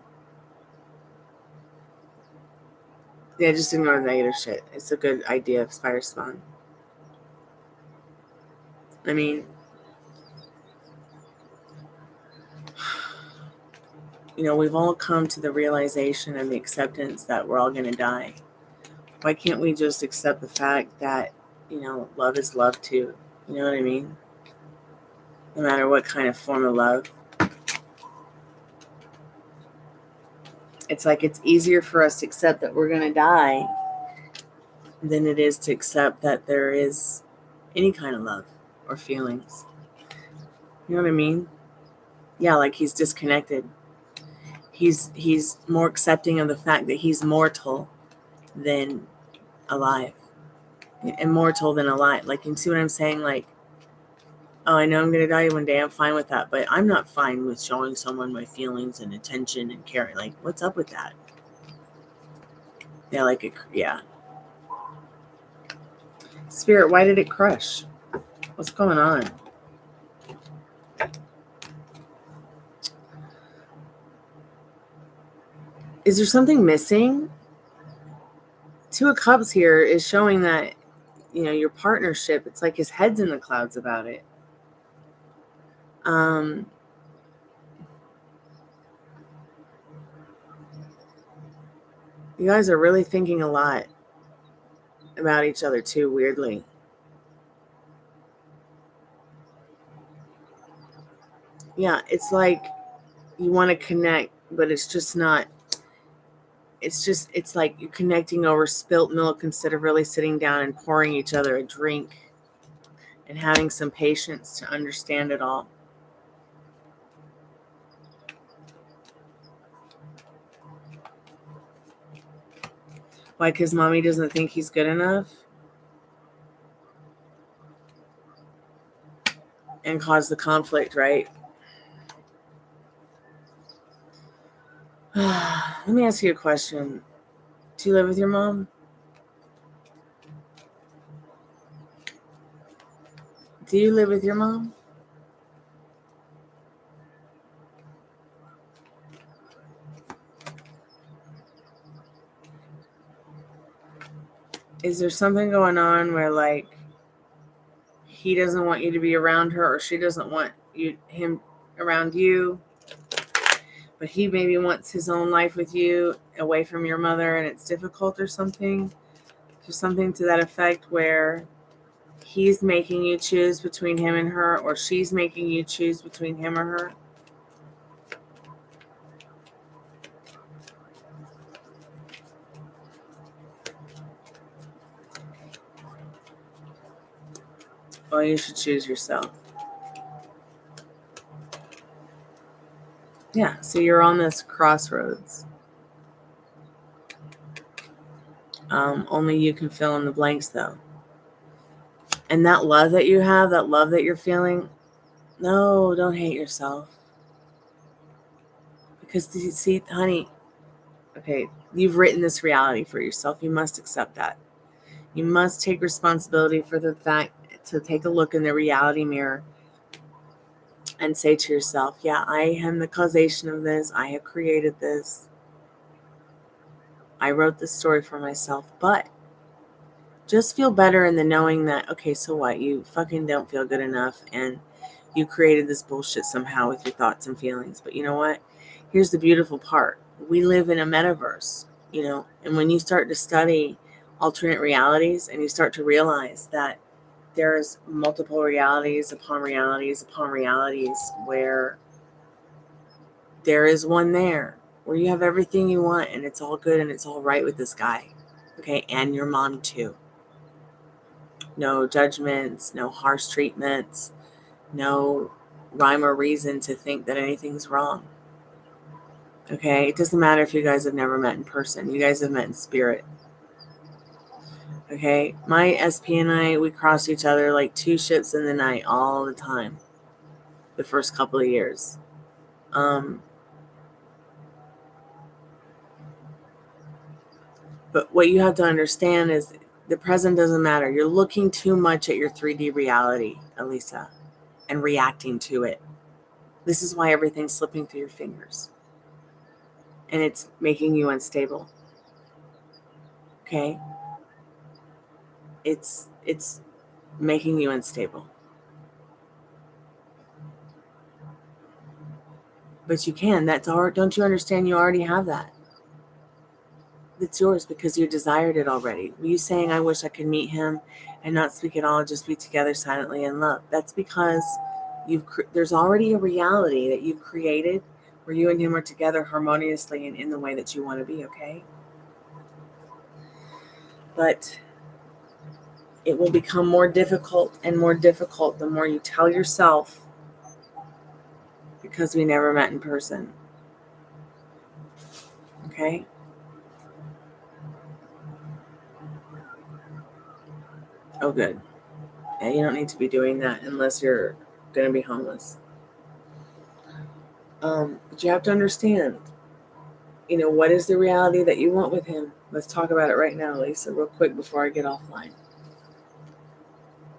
Yeah, just ignore the negative shit. It's a good idea of Spire Spawn. I mean, you know, we've all come to the realization and the acceptance that we're all going to die. Why can't we just accept the fact that, you know, love is love too? You know what I mean? No matter what kind of form of love. It's like it's easier for us to accept that we're going to die than it is to accept that there is any kind of love or feelings. You know what I mean? Yeah, like he's disconnected. He's more accepting of the fact that he's mortal than alive. Immortal than alive. Like, you see what I'm saying? Like, Oh, I know I'm going to die one day. I'm fine with that. But I'm not fine with showing someone my feelings and attention and caring. Like, what's up with that? Yeah, yeah. Spirit, why did it crush? What's going on? Is there something missing? Two of Cups here is showing that, you know, your partnership, it's like his head's in the clouds about it. You guys are really thinking a lot about each other too, weirdly. Yeah, it's like you want to connect, but it's just not. It's like you're connecting over spilt milk instead of really sitting down and pouring each other a drink and having some patience to understand it all. Why? Because mommy doesn't think he's good enough? And cause the conflict, right? Let me ask you a question. Do you live with your mom? Do you live with your mom? Is there something going on where, like, he doesn't want you to be around her, or she doesn't want him around you, but he maybe wants his own life with you away from your mother, and it's difficult or something? There's something to that effect where he's making you choose between him and her, or she's making you choose between him or her. Well, you should choose yourself. Yeah, so you're on this crossroads. Only you can fill in the blanks, though. And that love that you have, that love that you're feeling, no, don't hate yourself. Because, see, honey, okay, you've written this reality for yourself. You must accept that. You must take responsibility for the fact to take a look in the reality mirror and say to yourself, yeah, I am the causation of this. I have created this. I wrote this story for myself. But just feel better in the knowing that, okay, so what? You fucking don't feel good enough, and you created this bullshit somehow with your thoughts and feelings. But you know what? Here's the beautiful part. We live in a metaverse, you know, and when you start to study alternate realities and you start to realize that there's multiple realities upon realities upon realities, where there is one there where you have everything you want and it's all good and it's all right with this guy, okay, and your mom too. No judgments, no harsh treatments, no rhyme or reason to think that anything's wrong. Okay, it doesn't matter if you guys have never met in person. You guys have met in spirit. Okay, my SP and I, we crossed each other like two ships in the night all the time. The first couple of years. But what you have to understand is the present doesn't matter. You're looking too much at your 3D reality, Elisa, and reacting to it. This is why everything's slipping through your fingers. And it's making you unstable. Okay? It's making you unstable. But you can. That's already, don't you understand? You already have that. It's yours because you desired it already. Were you saying, I wish I could meet him and not speak at all, just be together silently in love? That's because there's already a reality that you've created where you and him are together harmoniously and in the way that you want to be, okay? But it will become more difficult and more difficult the more you tell yourself, because we never met in person. Okay? Oh, good. Yeah, you don't need to be doing that unless you're going to be homeless. But you have to understand, what is the reality that you want with him? Let's talk about it right now, Lisa, real quick before I get offline.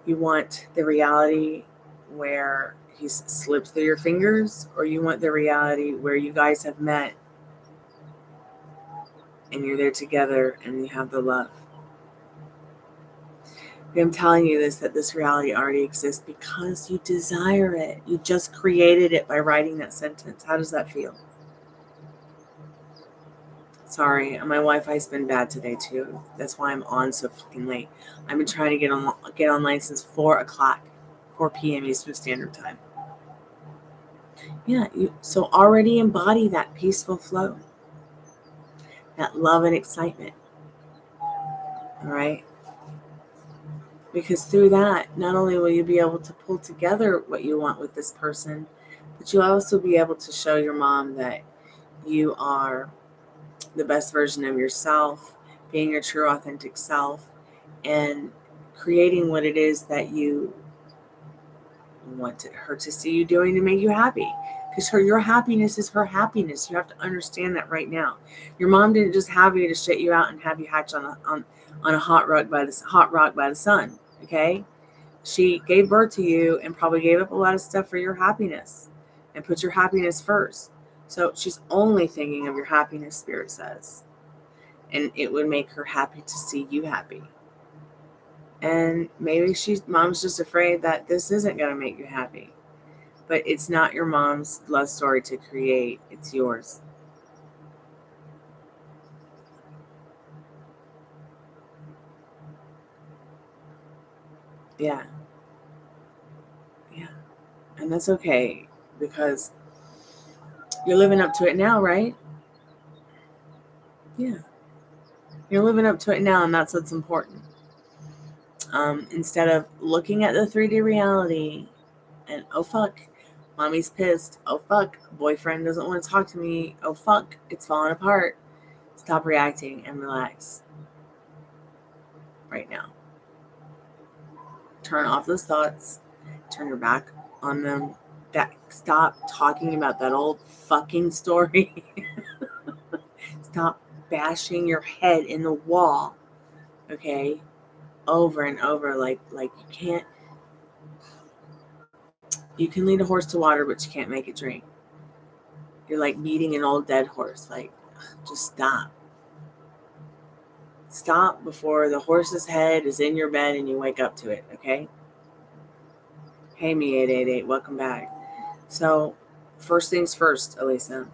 You want the reality where he's slipped through your fingers, or you want the reality where you guys have met and you're there together and you have the love? I'm telling you that this reality already exists because you desire it. You just created it by writing that sentence. How does that feel? Sorry, my Wi-Fi's been bad today too. That's why I'm on so fucking late. I've been trying to get online since 4 p.m. Eastern Standard Time. Yeah, so already embody that peaceful flow, that love and excitement. All right? Because through that, not only will you be able to pull together what you want with this person, but you'll also be able to show your mom that you are the best version of yourself, being your true authentic self, and creating what it is that you want her to see you doing to make you happy. Because your happiness is her happiness. You have to understand that right now. Your mom didn't just have you to shit you out and have you hatch on a hot rock by the sun. Okay? She gave birth to you and probably gave up a lot of stuff for your happiness and put your happiness first. So she's only thinking of your happiness, Spirit says. And it would make her happy to see you happy. And maybe mom's just afraid that this isn't going to make you happy. But it's not your mom's love story to create. It's yours. Yeah. Yeah. And that's okay because you're living up to it now, right? Yeah. You're living up to it now, and that's what's important. Instead of looking at the 3D reality and, oh, fuck, mommy's pissed. Oh, fuck, boyfriend doesn't want to talk to me. Oh, fuck, it's falling apart. Stop reacting and relax right now. Turn off those thoughts. Turn your back on them. Stop talking about that old fucking story. Stop bashing your head in the wall, okay, over and over. Like you can't. You can lead a horse to water, but you can't make it drink. You're like beating an old dead horse. Like, just stop. Stop before the horse's head is in your bed and you wake up to it, okay? Hey, me 888, welcome back. So, first things first, Elisa.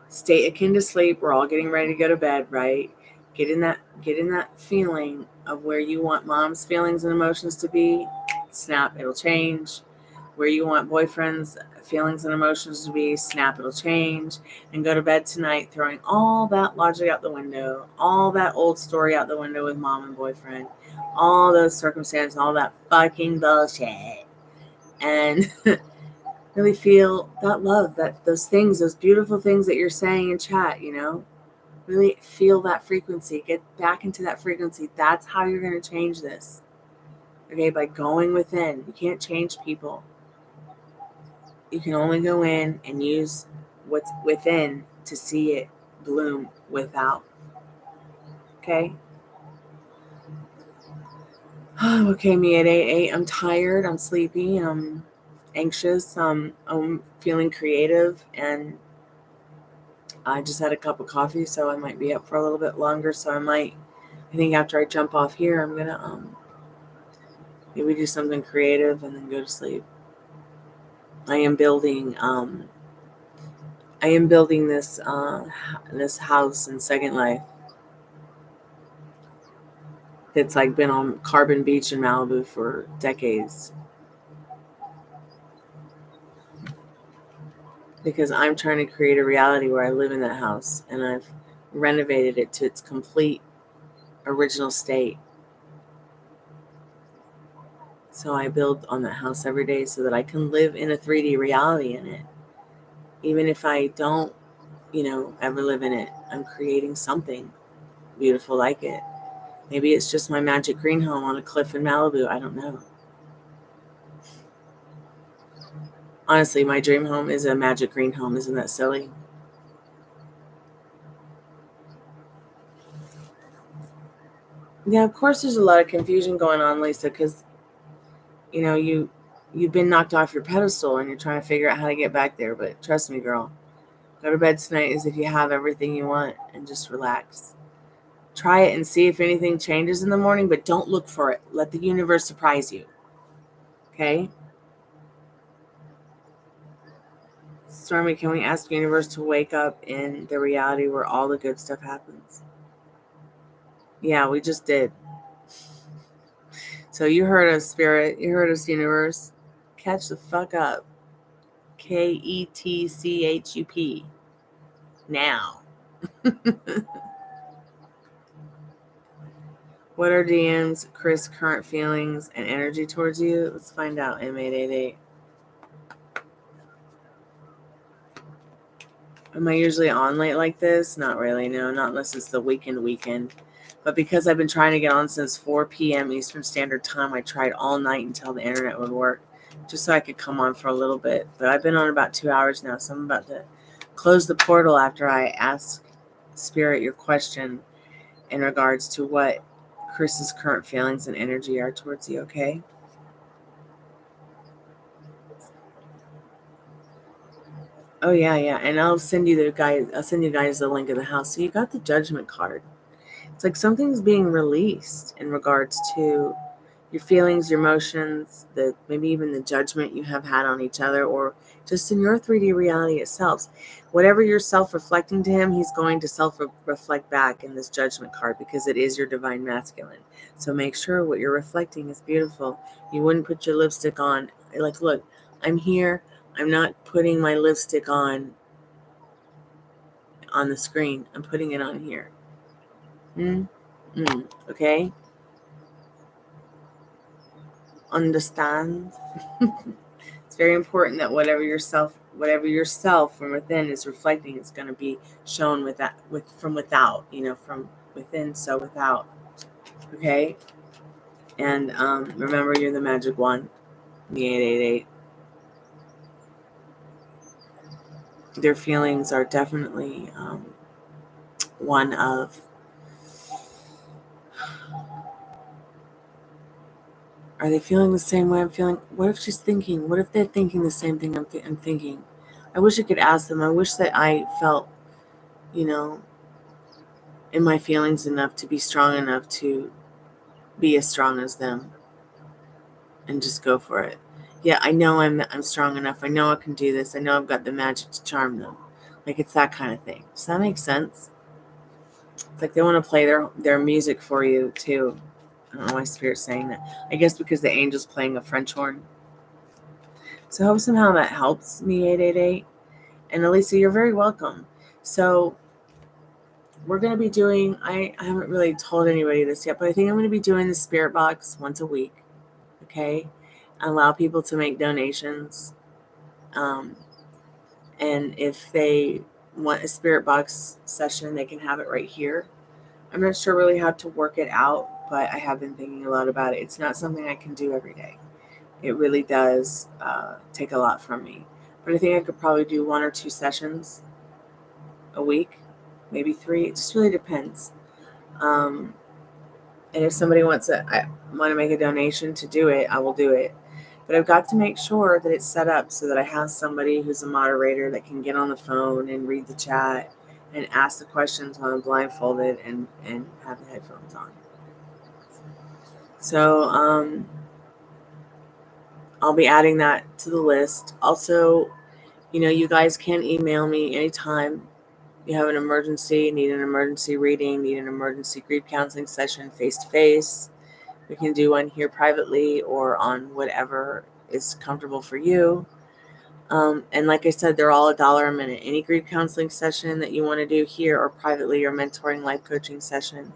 Stay akin to sleep. We're all getting ready to go to bed, right? Get in that feeling of where you want mom's feelings and emotions to be. Snap, it'll change. Where you want boyfriend's feelings and emotions to be, snap, it'll change. And go to bed tonight throwing all that logic out the window, all that old story out the window with mom and boyfriend, all those circumstances, all that fucking bullshit. And really feel that love, that those things, those beautiful things that you're saying in chat, really feel that frequency. Get back into that frequency. That's how you're going to change this. Okay, by going within. You can't change people. You can only go in and use what's within to see it bloom without. Okay? Okay, me at 8:08. I'm tired. I'm sleepy. I'm anxious. I'm feeling creative, and I just had a cup of coffee, so I might be up for a little bit longer. So I think after I jump off here, I'm gonna maybe do something creative and then go to sleep. I am building this this house in Second Life. It's like been on Carbon Beach in Malibu for decades. Because I'm trying to create a reality where I live in that house, and I've renovated it to its complete original state. So I build on that house every day so that I can live in a 3D reality in it. Even if I don't, ever live in it, I'm creating something beautiful like it. Maybe it's just my magic green home on a cliff in Malibu. I don't know. Honestly, my dream home is a magic green home. Isn't that silly? Yeah, of course there's a lot of confusion going on, Lisa, because, you know, you've been knocked off your pedestal and you're trying to figure out how to get back there. But trust me, girl, go to bed tonight as if you have everything you want and just relax. Try it and see if anything changes in the morning, but don't look for it. Let the universe surprise you. Okay? Stormy, can we ask the universe to wake up in the reality where all the good stuff happens? Yeah, we just did. So you heard us, Spirit. You heard us, universe. Catch the fuck up. KETCHUP. Now. What are DM's Chris' current feelings and energy towards you? Let's find out, M888. Am I usually on late like this? Not really, no. Not unless it's the weekend. But because I've been trying to get on since 4 p.m. Eastern Standard Time, I tried all night until the internet would work, just so I could come on for a little bit. But I've been on about 2 hours now, so I'm about to close the portal after I ask Spirit your question in regards to what Chris's current feelings and energy are towards you, okay? Oh yeah, and I'll send you guys the link of the house. So you got the Judgment card. It's like something's being released in regards to your feelings, your emotions, maybe even the judgment you have had on each other, or just in your 3D reality itself. Whatever you're self-reflecting to him, he's going to self-reflect back in this Judgment card, because it is your divine masculine. So make sure what you're reflecting is beautiful. You wouldn't put your lipstick on. Like, look, I'm here. I'm not putting my lipstick on the screen. I'm putting it on here. Okay? Understand? It's very important that whatever yourself from within is reflecting, it's going to be shown from without, from within, so without. Okay? And remember, you're the magic one, the 888. Their feelings are definitely one of, are they feeling the same way I'm feeling? What if she's thinking? What if they're thinking the same thing I'm thinking? I wish I could ask them. I wish that I felt, in my feelings enough to be strong enough to be as strong as them and just go for it. Yeah, I know I'm strong enough. I know I can do this. I know I've got the magic to charm them. Like, it's that kind of thing. Does that make sense? It's like they want to play their music for you too. I don't know why Spirit's saying that. I guess because the angel's playing a French horn. So I hope somehow that helps me, 888. And Elisa, you're very welcome. So we're going to be doing, I haven't really told anybody this yet, but I think I'm going to be doing the Spirit Box once a week. Okay? Allow people to make donations. And if they want a Spirit Box session, they can have it right here. I'm not sure really how to work it out, but I have been thinking a lot about it. It's not something I can do every day. It really does take a lot from me. But I think I could probably do 1 or 2 sessions a week, maybe 3. It just really depends. And if somebody wants to make a donation to do it, I will do it. But I've got to make sure that it's set up so that I have somebody who's a moderator that can get on the phone and read the chat and ask the questions while I'm blindfolded and have the headphones on. So I'll be adding that to the list. Also, you guys can email me anytime you have an emergency, need an emergency reading, need an emergency grief counseling session face-to-face. We can do one here privately or on whatever is comfortable for you. And like I said, they're all $1 a minute. Any grief counseling session that you want to do here or privately, or mentoring life coaching session,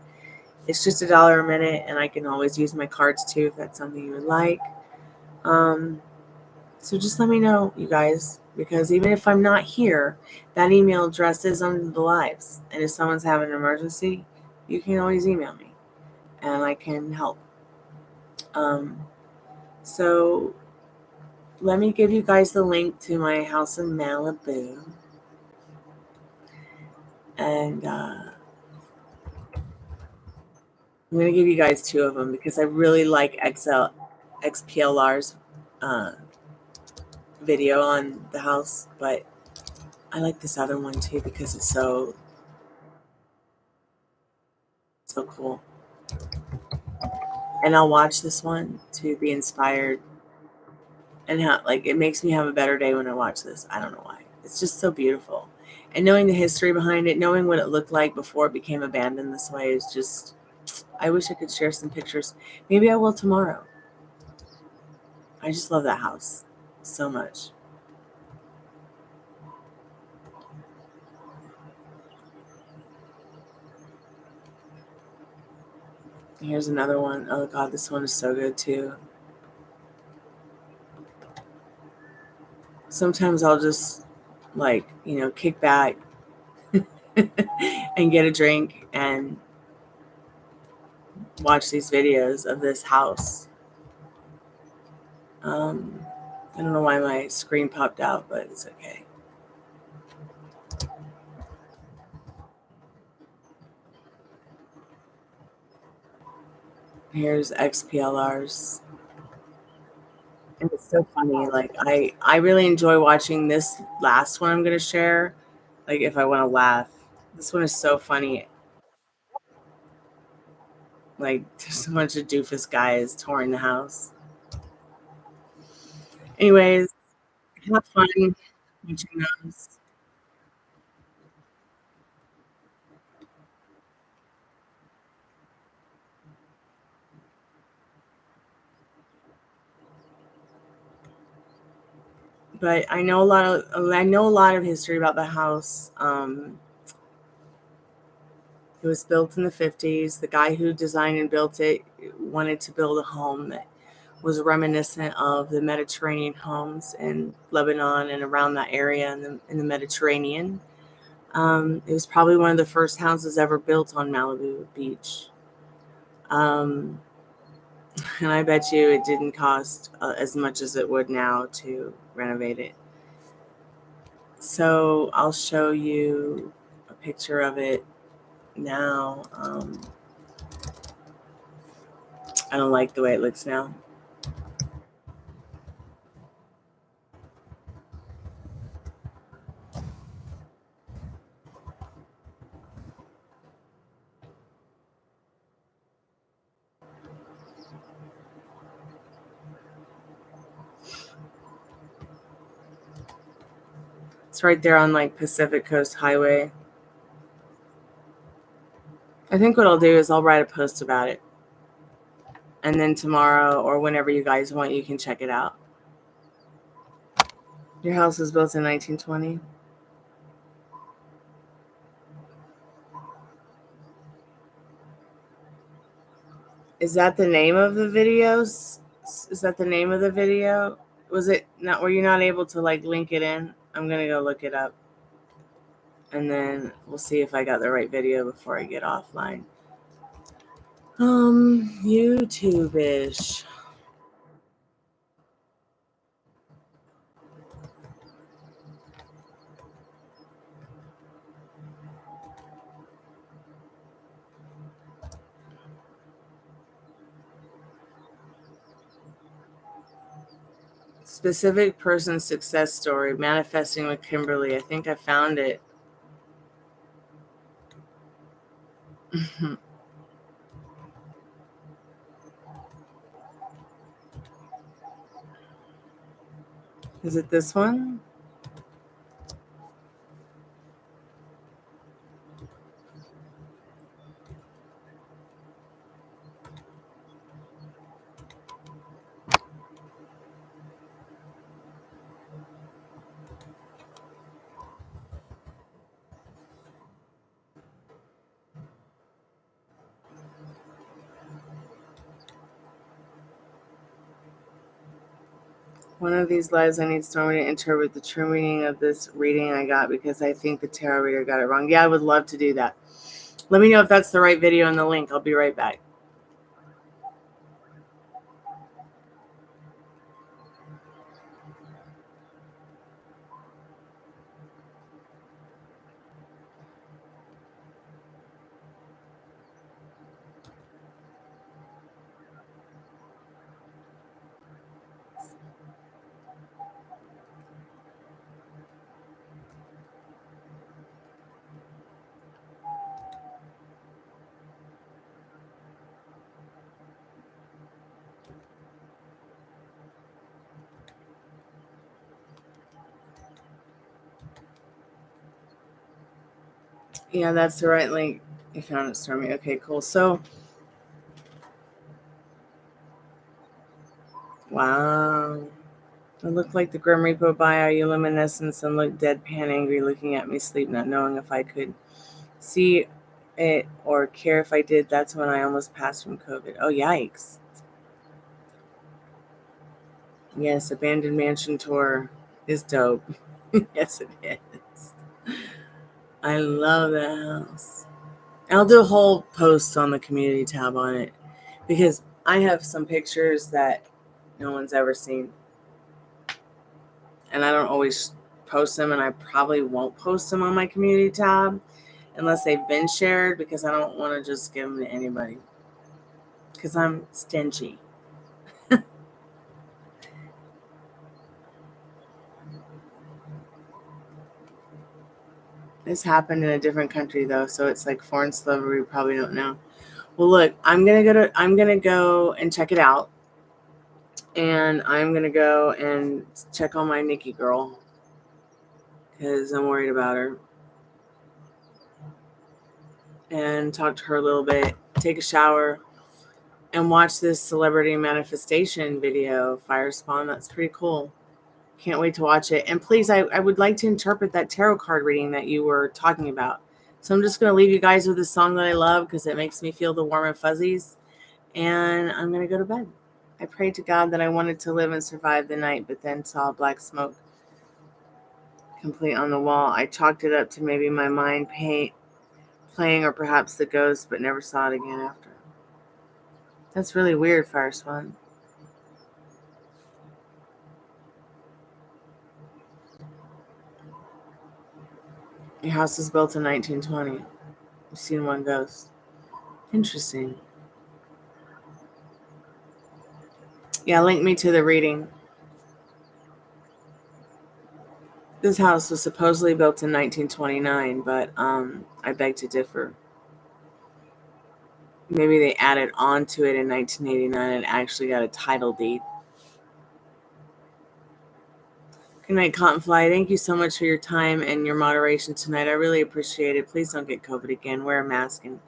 it's just $1 a minute, and I can always use my cards too if that's something you would like. So just let me know, you guys, because even if I'm not here, that email address is under the lives. And if someone's having an emergency, you can always email me and I can help. So let me give you guys the link to my house in Malibu. And I'm going to give you guys two of them because I really like XPLR's video on the house, but I like this other one too because it's so cool. And I'll watch this one to be inspired, and it makes me have a better day when I watch this. I don't know why. It's just so beautiful. And knowing the history behind it, knowing what it looked like before it became abandoned this way is just, I wish I could share some pictures. Maybe I will tomorrow. I just love that house so much. Here's another one. Oh God, this one is so good too. Sometimes I'll just kick back and get a drink and watch these videos of this house. I don't know why my screen popped out, but it's okay. Here's XPLR's. And it's so funny. Like I really enjoy watching this last one I'm gonna share. Like if I want to laugh. This one is so funny. Like there's a bunch of doofus guys touring the house. Anyways, have fun watching those. But I know a lot of history about the house. It was built in the 50s. The guy who designed and built it wanted to build a home that was reminiscent of the Mediterranean homes in Lebanon and around that area in the Mediterranean. It was probably one of the first houses ever built on Malibu Beach. And I bet you it didn't cost as much as it would now to renovate it. So I'll show you a picture of it now. I don't like the way it looks now. It's right there on Pacific Coast Highway. I think what I'll do is I'll write a post about it. And then tomorrow or whenever you guys want, you can check it out. Your house was built in 1920. Is that the name of the videos? Is that the name of the video? Was it not? Were you not able to link it in? I'm gonna go look it up, and then we'll see if I got the right video before I get offline. YouTube-ish. Specific person success story, manifesting with Kimberly. I think I found it. Is it this one? One of these lives, I need someone to interpret the true meaning of this reading I got because I think the tarot reader got it wrong. Yeah, I would love to do that. Let me know if that's the right video in the link. I'll be right back. Yeah, that's the right link. You found it, Stormy. Okay, cool. So, wow. It looked like the Grim Reaper bio, you luminescence, and looked deadpan angry, looking at me sleep, not knowing if I could see it or care if I did. That's when I almost passed from COVID. Oh, yikes. Yes, Abandoned Mansion Tour is dope. Yes, it is. I love that house. I'll do a whole post on the community tab on it because I have some pictures that no one's ever seen. And I don't always post them, and I probably won't post them on my community tab unless they've been shared because I don't want to just give them to anybody because I'm stingy. This happened in a different country though, so it's like foreign slavery. We probably don't know. Well, look, I'm gonna go and check it out, and I'm gonna go and check on my Nikki girl because I'm worried about her, and talk to her a little bit, take a shower, and watch this celebrity manifestation video, Fire Spawn. That's pretty cool. Can't wait to watch it. And please, I would like to interpret that tarot card reading that you were talking about. So I'm just going to leave you guys with a song that I love because it makes me feel the warm and fuzzies. And I'm going to go to bed. I prayed to God that I wanted to live and survive the night, but then saw black smoke complete on the wall. I chalked it up to maybe my mind playing or perhaps the ghost, but never saw it again after. That's really weird, Fire Spawn. Your house was built in 1920. You've seen one ghost. Interesting. Yeah, link me to the reading. This house was supposedly built in 1929, but I beg to differ. Maybe they added on to it in 1989 and actually got a title deed. Good night, Cottonfly. Thank you so much for your time and your moderation tonight. I really appreciate it. Please don't get COVID again. Wear a mask and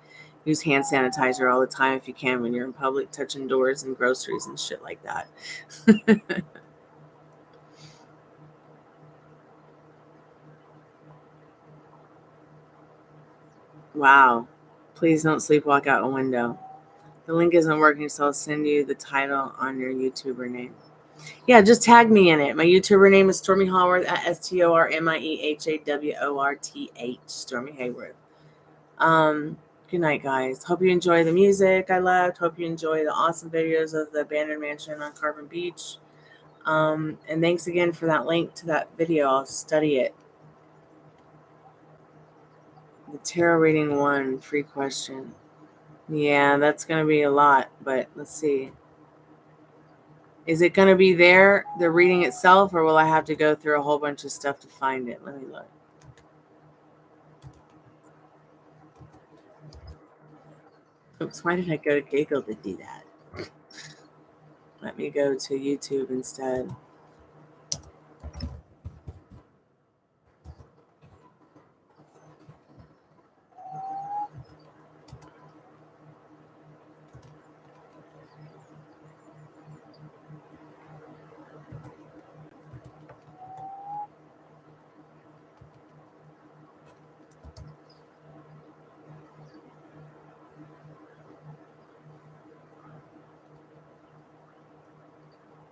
use hand sanitizer all the time if you can when you're in public, touching doors and groceries and shit like that. Wow. Please don't sleepwalk out a window. The link isn't working, so I'll send you the title on your YouTuber name. Yeah, just tag me in it. My YouTuber name is Stormy Haworth at StormieHaworth. Stormy Hayworth. Good night, guys. Hope you enjoy the music I left. Hope you enjoy the awesome videos of the abandoned mansion on Carbon Beach. And thanks again for that link to that video. I'll study it. The tarot reading 1, free question. Yeah, that's going to be a lot, but let's see. Is it going to be there, the reading itself, or will I have to go through a whole bunch of stuff to find it? Let me look. Oops, why did I go to Giggle to do that? Let me go to YouTube instead.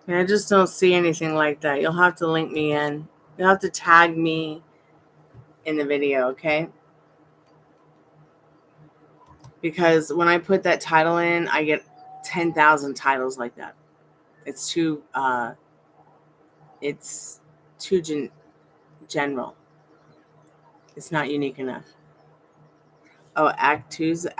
And I just don't see anything like that. You'll have to link me in. You'll have to tag me in the video, okay? Because when I put that title in, I get 10,000 titles like that. It's too general. It's not unique enough. Oh, Akatusa.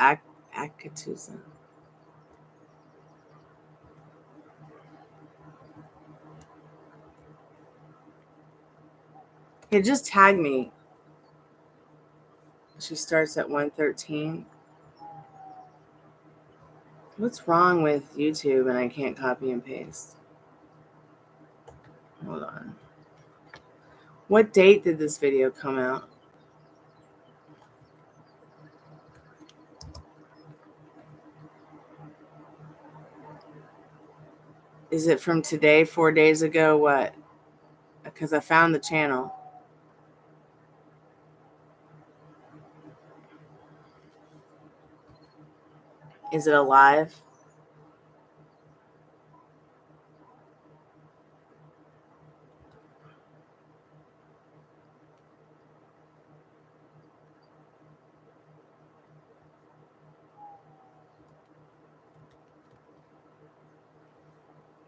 Yeah, just tag me. She starts at 1:13. What's wrong with YouTube and I can't copy and paste? Hold on. What date did this video come out? Is it from today, 4 days ago? What? Because I found the channel. Is it alive?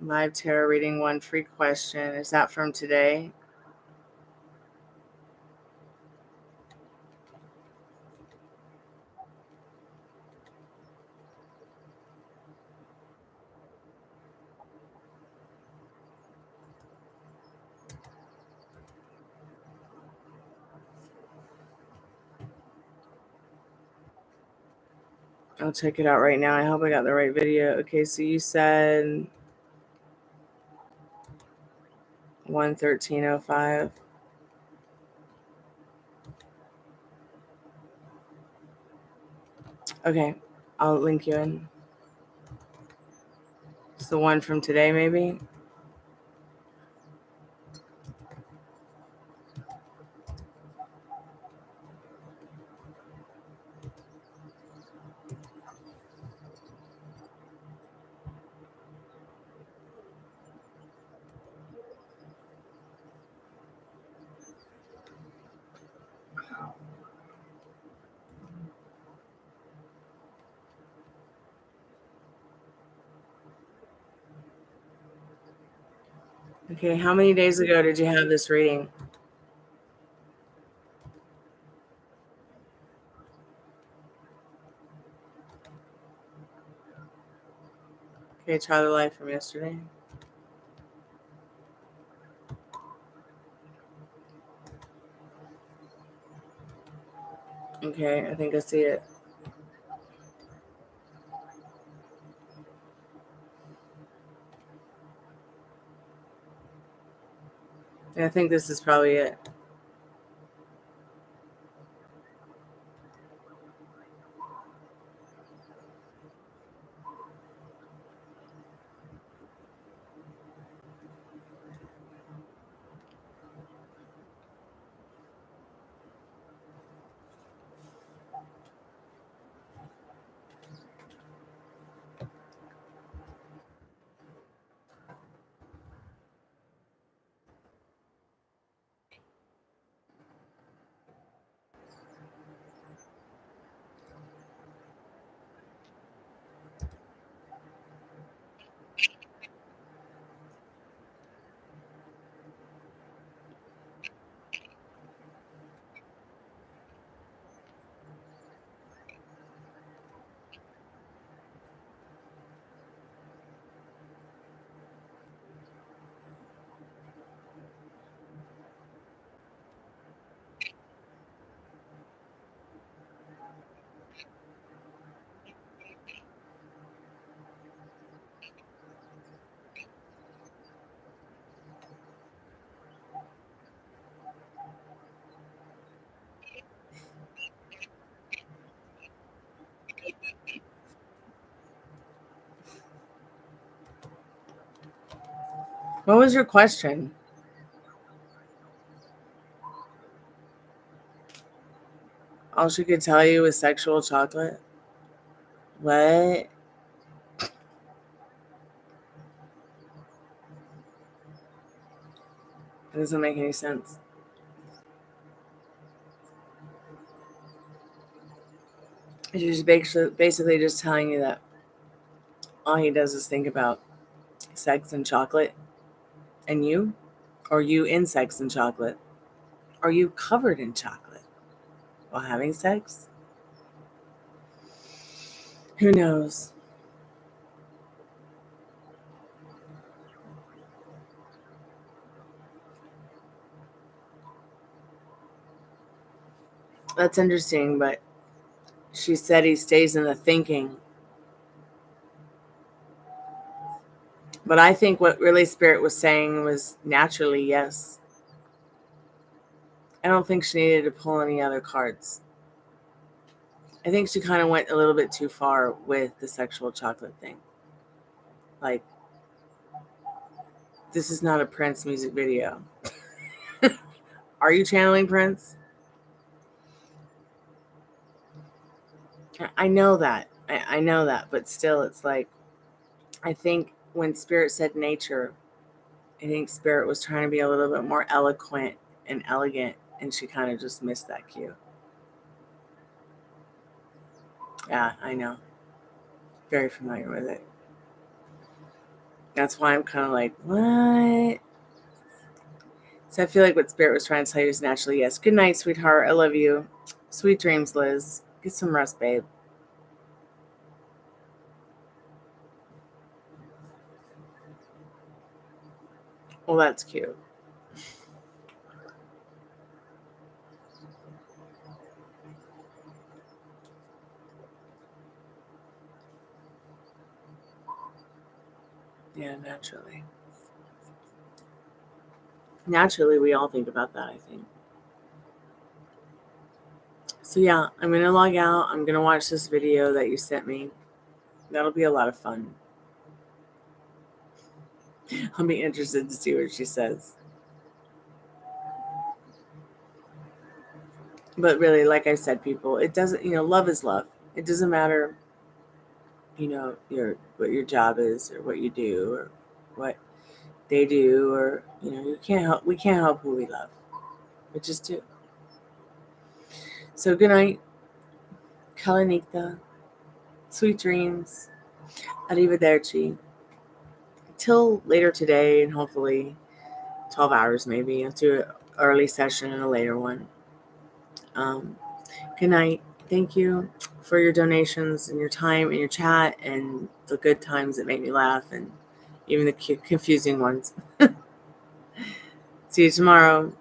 Live tarot reading 1 free question. Is that from today? I'll check it out right now. I hope I got the right video. Okay, so you said 1:13:05. Okay, I'll link you in. It's the one from today, maybe. Okay, how many days ago did you have this reading? Okay, try the life from yesterday. Okay, I think I see it. I think this is probably it. What was your question? All she could tell you was sexual chocolate? What? It doesn't make any sense. She's basically just telling you that all he does is think about sex and chocolate and you? Or you in sex and chocolate? Are you covered in chocolate while having sex? Who knows? That's interesting, but she said he stays in the thinking. But I think what really Spirit was saying was naturally yes. I don't think she needed to pull any other cards. I think she kind of went a little bit too far with the sexual chocolate thing. Like, This is not a Prince music video. Are you channeling Prince? I know that. I know that. But still, it's like, I think when Spirit said nature, I think Spirit was trying to be a little bit more eloquent and elegant, and she kind of just missed that cue. Yeah, I know. Very familiar with it. That's why I'm kind of like, what? So I feel like what Spirit was trying to tell you is naturally yes. Good night, sweetheart. I love you. Sweet dreams, Liz. Get some rest, babe. Well, that's cute. Yeah, naturally. Naturally, we all think about that, I think. So yeah, I'm going to log out. I'm going to watch this video that you sent me. That'll be a lot of fun. I'll be interested to see what she says. But really, like I said, people, it doesn't, love is love. It doesn't matter, what your job is or what you do or what they do, or, we can't help who we love. We just do. So good night. Kalanita. Sweet dreams. Arrivederci. Till later today, and hopefully 12 hours maybe. I'll do an early session and a later one. Good night. Thank you for your donations and your time and your chat and the good times that make me laugh and even the confusing ones. See you tomorrow.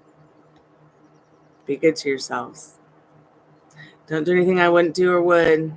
Be good to yourselves. Don't do anything I wouldn't do or would.